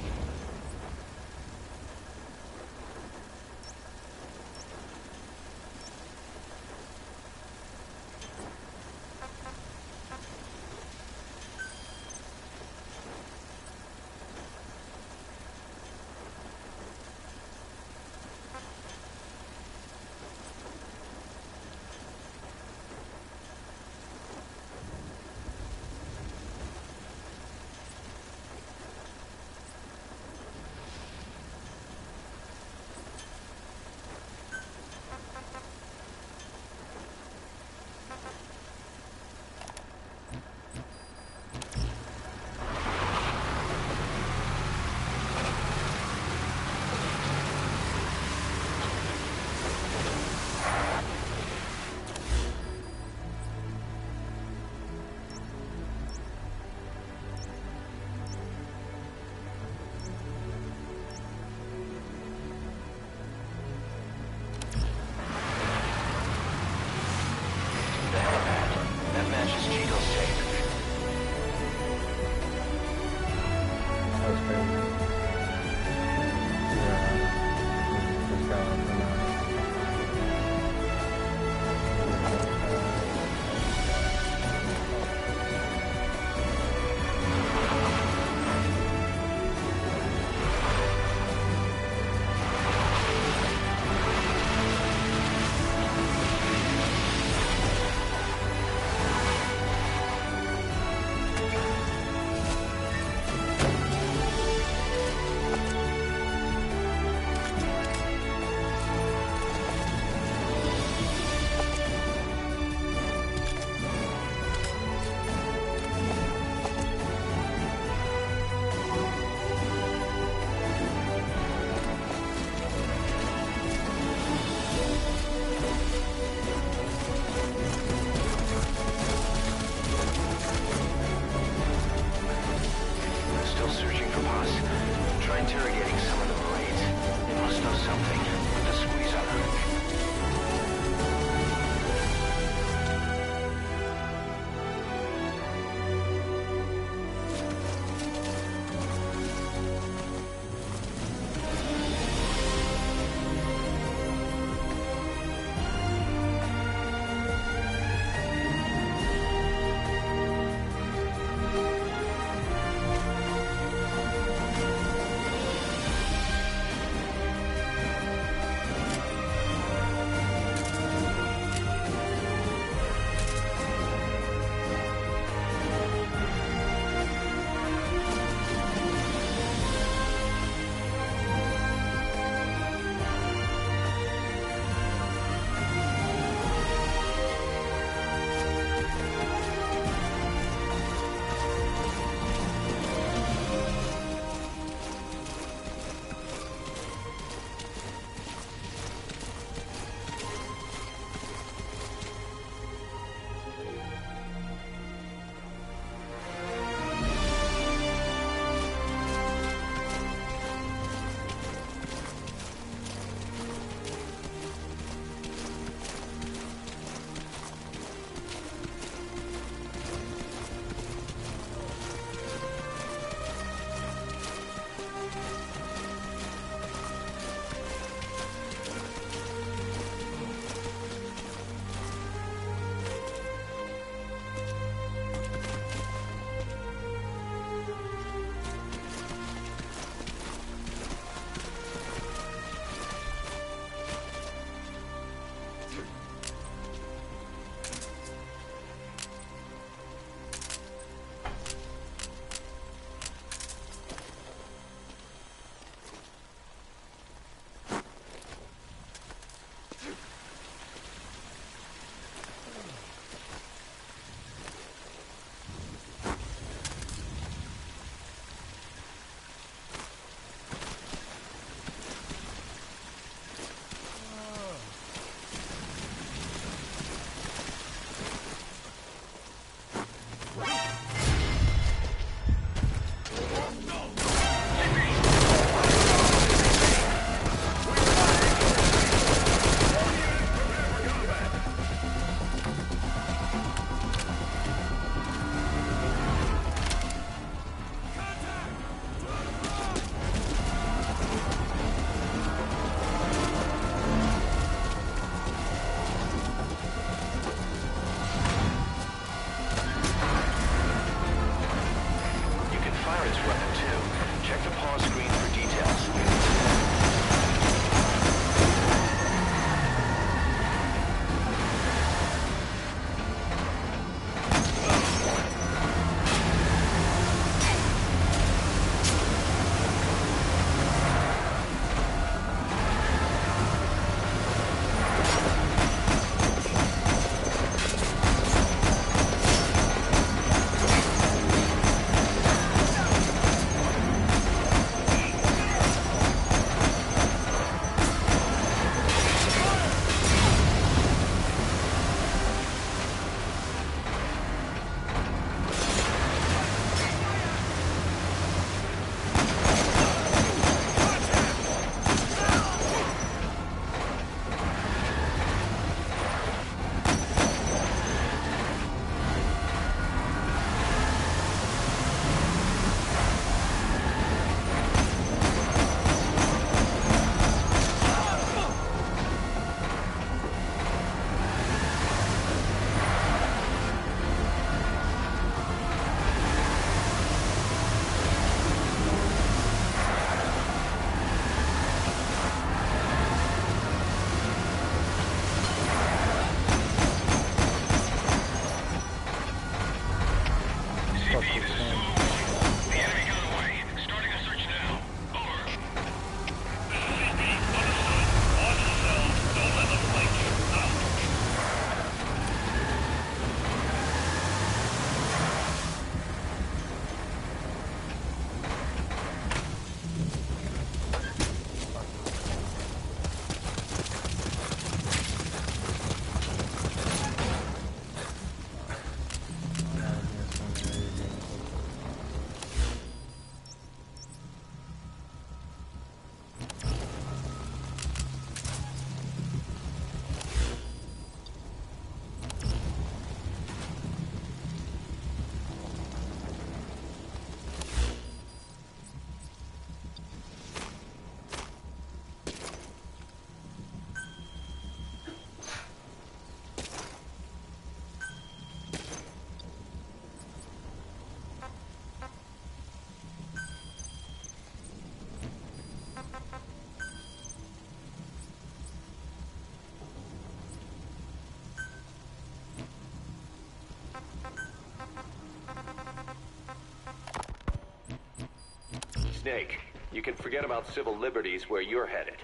Snake, you can forget about civil liberties where you're headed.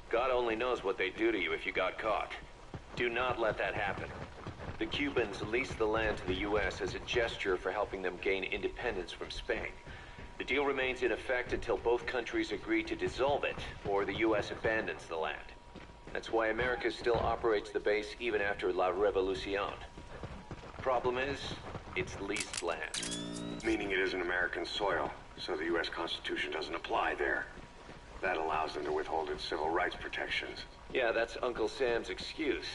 God only knows what they'd do to you if you got caught. Do not let that happen. The Cubans leased the land to the U.S. as a gesture for helping them gain independence from Spain. The deal remains in effect until both countries agree to dissolve it, or the U.S. abandons the land. That's why America still operates the base even after La Revolucion. Problem is, it's leased land. Meaning it isn't American soil, so the U.S. Constitution doesn't apply there. That allows them to withhold its civil rights protections. Yeah, that's Uncle Sam's excuse.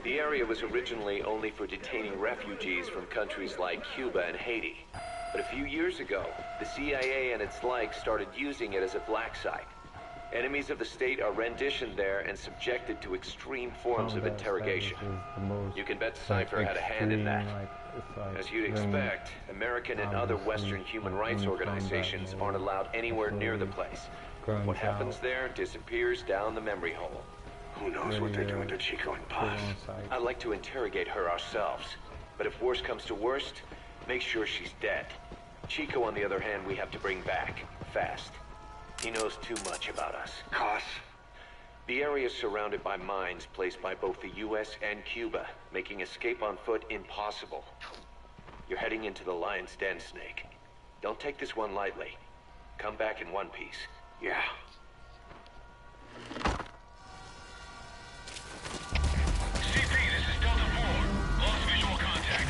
The area was originally only for detaining refugees from countries like Cuba and Haiti. But a few years ago, the CIA and its like started using it as a black site. Enemies of the state are renditioned there and subjected to extreme forms of interrogation. You can bet Cypher had a hand in that. As you'd expect, American and other Western human rights organizations aren't allowed anywhere near the place. What happens there disappears down the memory hole. Who knows what they're doing to Chico and Paz? I'd like to interrogate her ourselves. But if worst comes to worst, make sure she's dead. Chico, on the other hand, we have to bring back. Fast. He knows too much about us. Cos? The area is surrounded by mines placed by both the U.S. and Cuba, making escape on foot impossible. You're heading into the Lion's Den, Snake. Don't take this one lightly. Come back in one piece. Yeah. CP, this is Delta 4. Lost visual contact.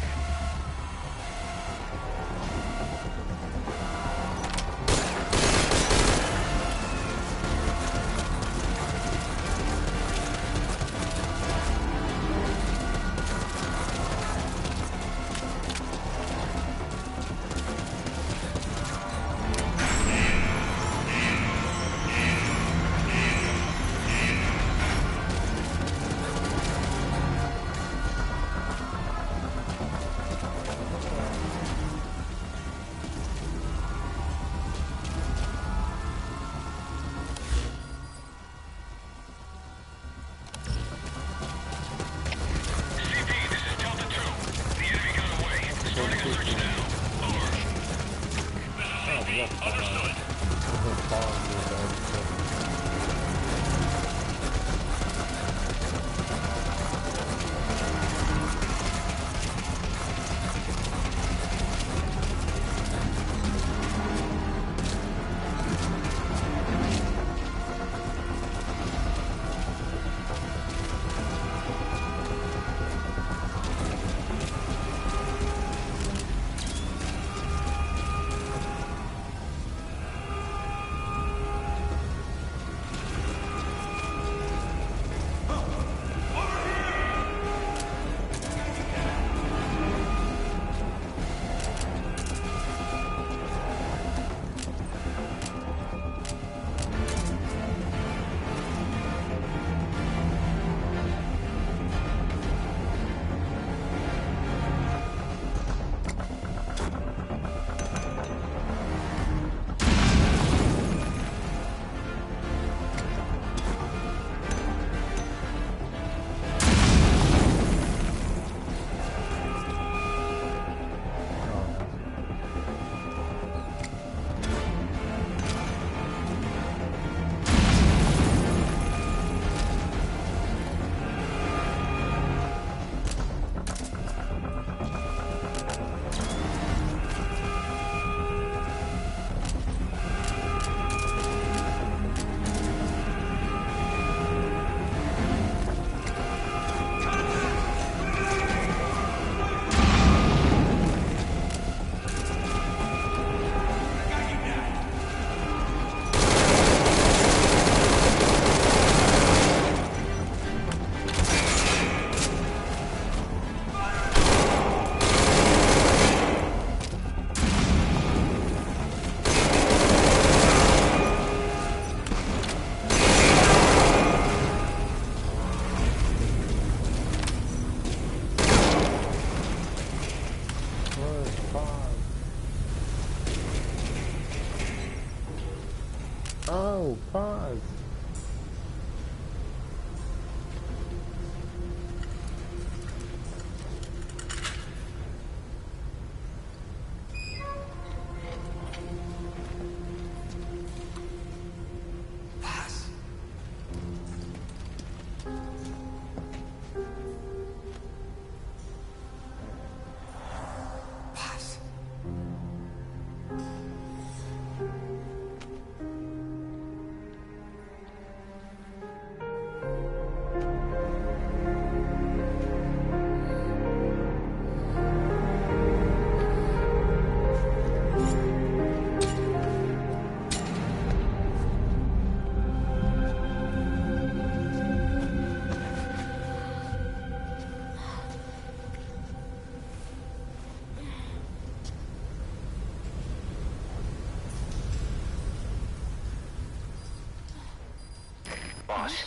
Oh, pause.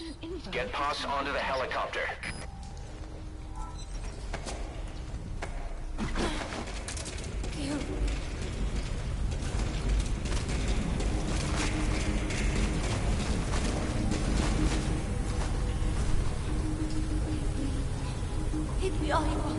Important info. Get Poss onto the helicopter. You. Hit me all you want.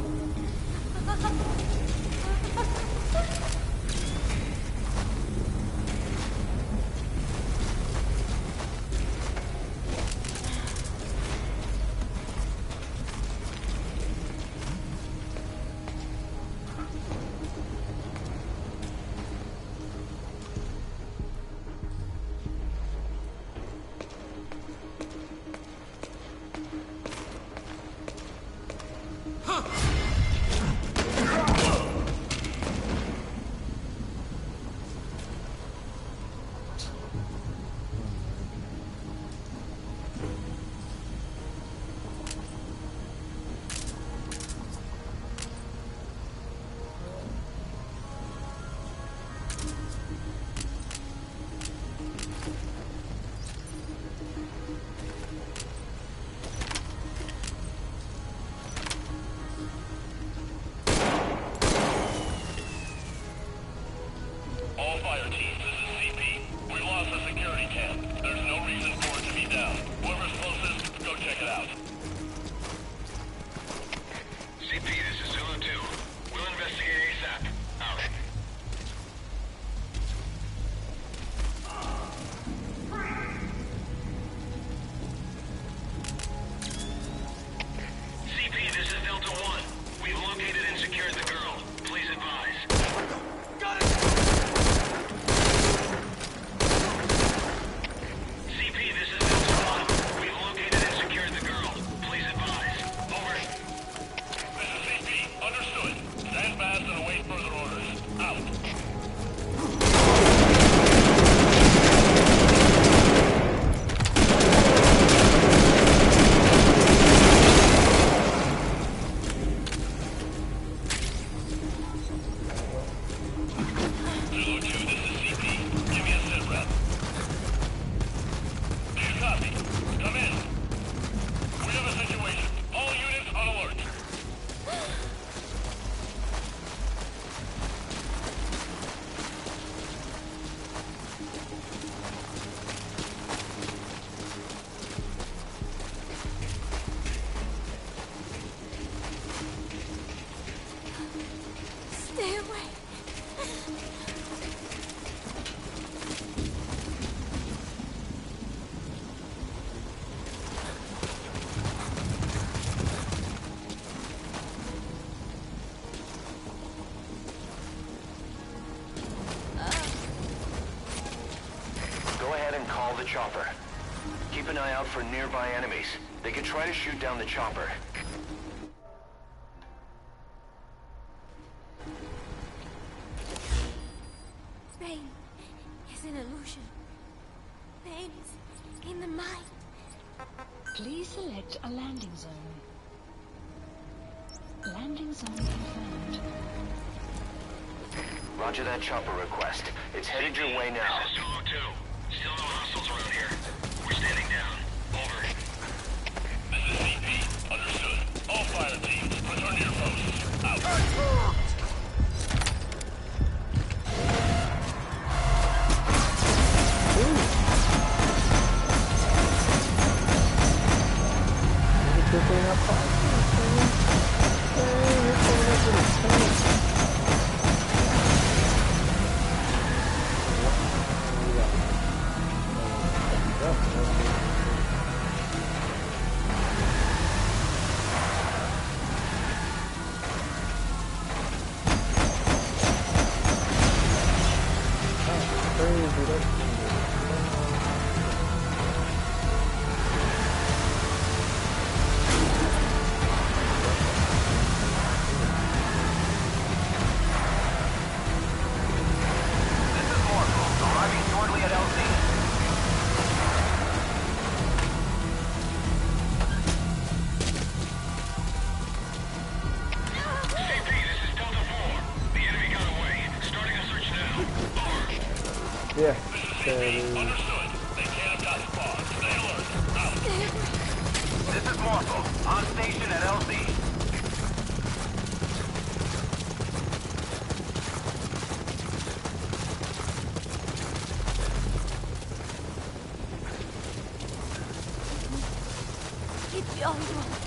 The chopper. Keep an eye out for nearby enemies. They could try to shoot down the chopper. Pain is an illusion. Pain is in the mind. Please select a landing zone. Landing zone confirmed. Roger that chopper request. It's headed your way now. This is Zulu 2. Still no hostiles around here. We're standing down. Over. This is CP. Understood. All fire teams, return to your posts. Out. Yeah. Understood. They can't have gotten far. Stay alert. Out. Morpho, on station at LZ. Keep going.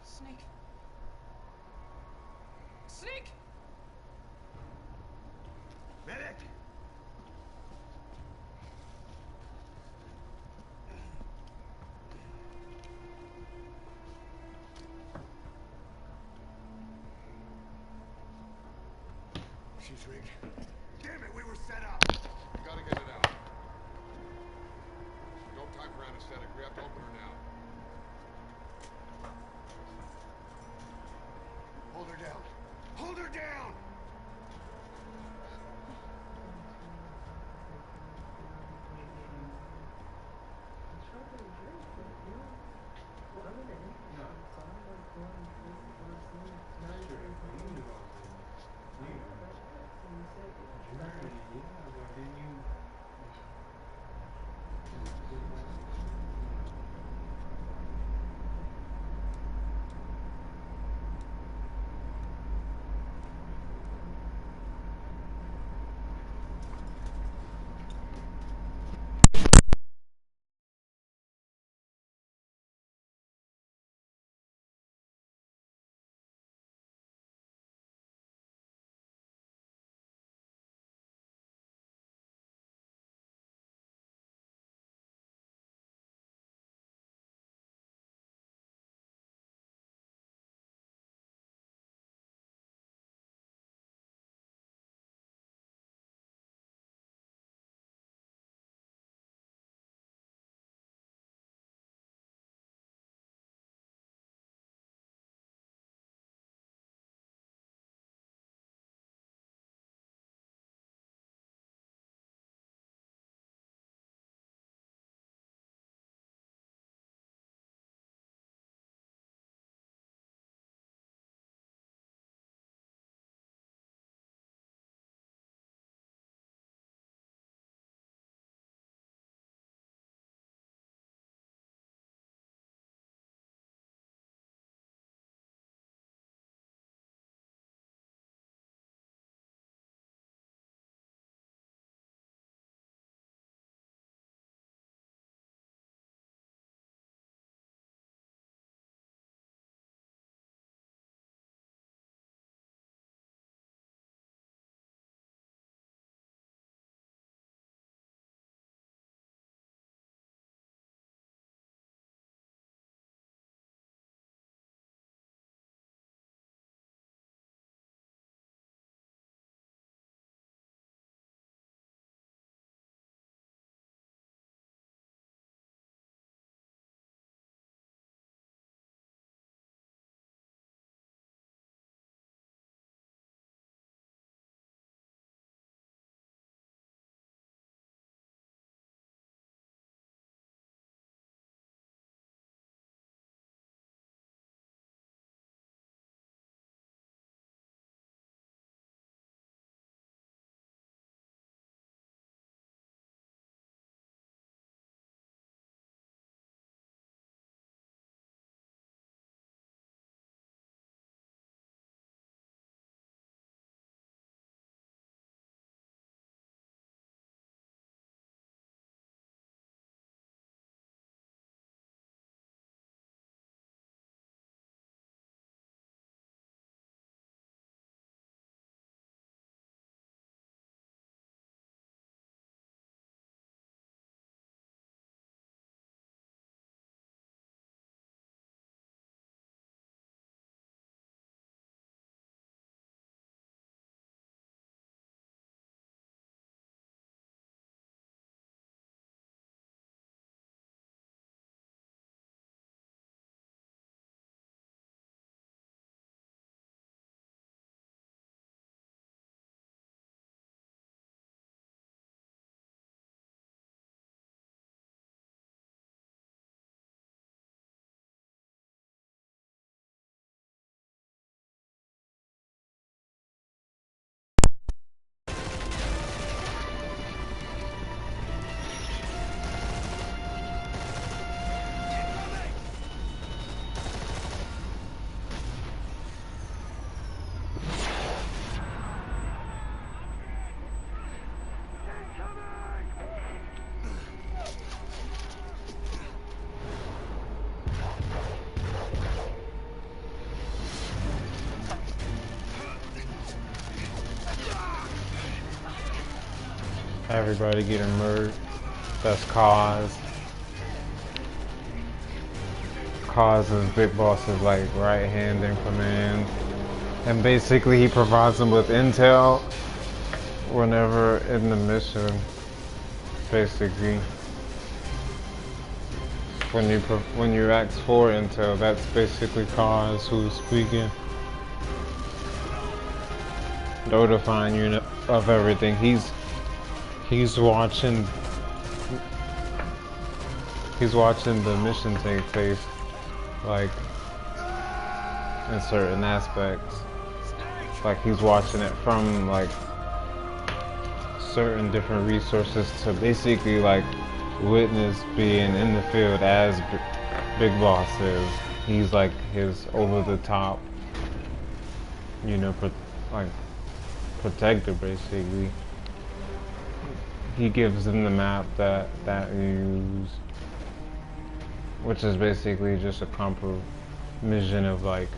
Snake. Snake! Medic! She's rigged. Damn it, we were set up! You gotta get it out. No time for anesthetic. We have to open her now. Hold her down. Hold her down! everybody getting murdered. That's Cause. Cause is Big Boss's like right hand in command, and basically he provides them with intel whenever in the mission. Basically, when you ask for intel, that's basically Cause who's speaking, notifying you of everything. He's watching the mission take place, like in certain aspects. Like he's watching it from like certain different resources to basically like witness being in the field as Big Boss is. He's like his over the top, you know, like protector basically. He gives them the map that you use, which is basically just a compromission of like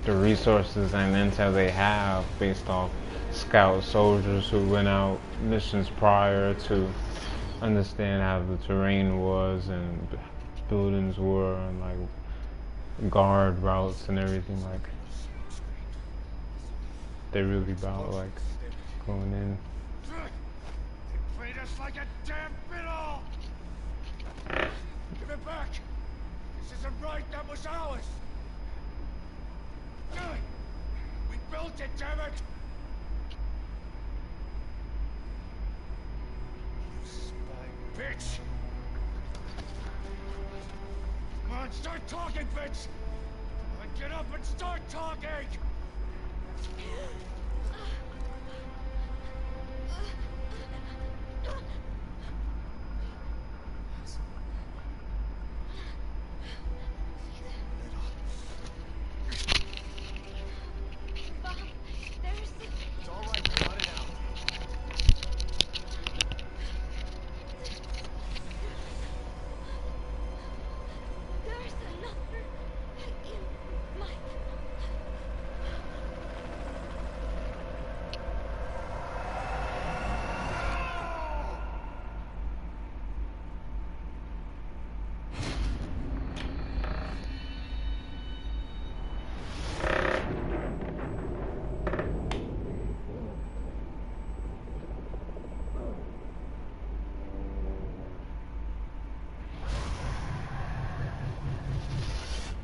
the resources and intel they have based off scout soldiers who went out missions prior to understand how the terrain was and buildings were and like guard routes and everything. Like they really about like going in. They played us like a damn fiddle! Give it back! This isn't right, that was ours! We built it, damn it! You spy bitch! Come on, start talking, bitch! Come on, get up and start talking!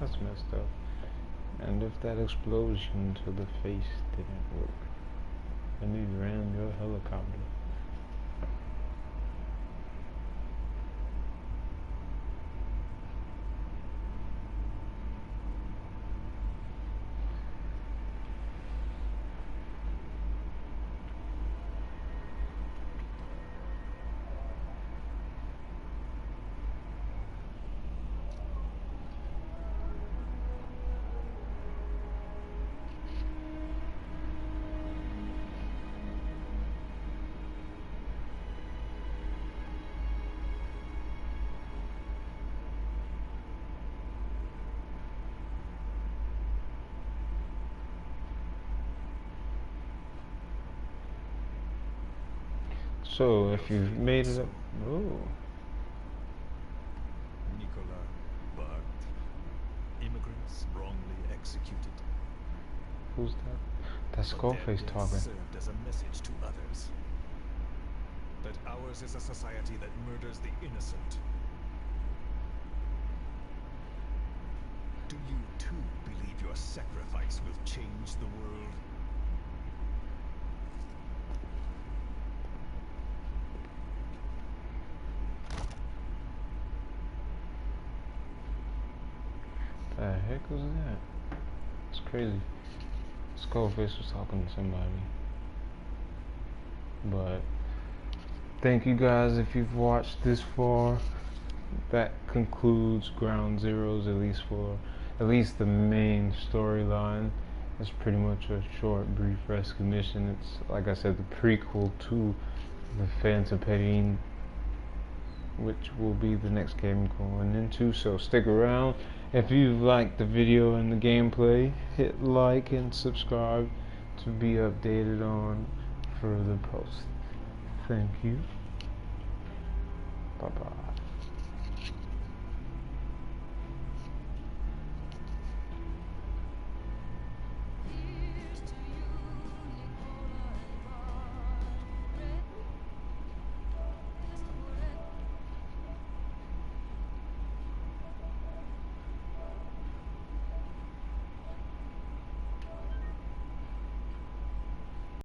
That's messed up. And if that explosion to the face didn't work, then you ran your helicopter. So if you've made it up, oh. Nicola bugged. Immigrants wrongly executed. Who's that? That's Skullface talking. Served as a message to others that ours is a society that murders the innocent. Do you too believe your sacrifice will change the world? The heck was that? It's crazy. Skullface was talking to somebody. But thank you guys if you've watched this far. That concludes Ground Zeroes, at least the main storyline. It's pretty much a short, brief rescue mission. It's, like I said, the prequel to the Phantom Pain, which will be the next game going into, so stick around. If you liked the video and the gameplay, hit like and subscribe to be updated on further posts. Thank you. Bye bye.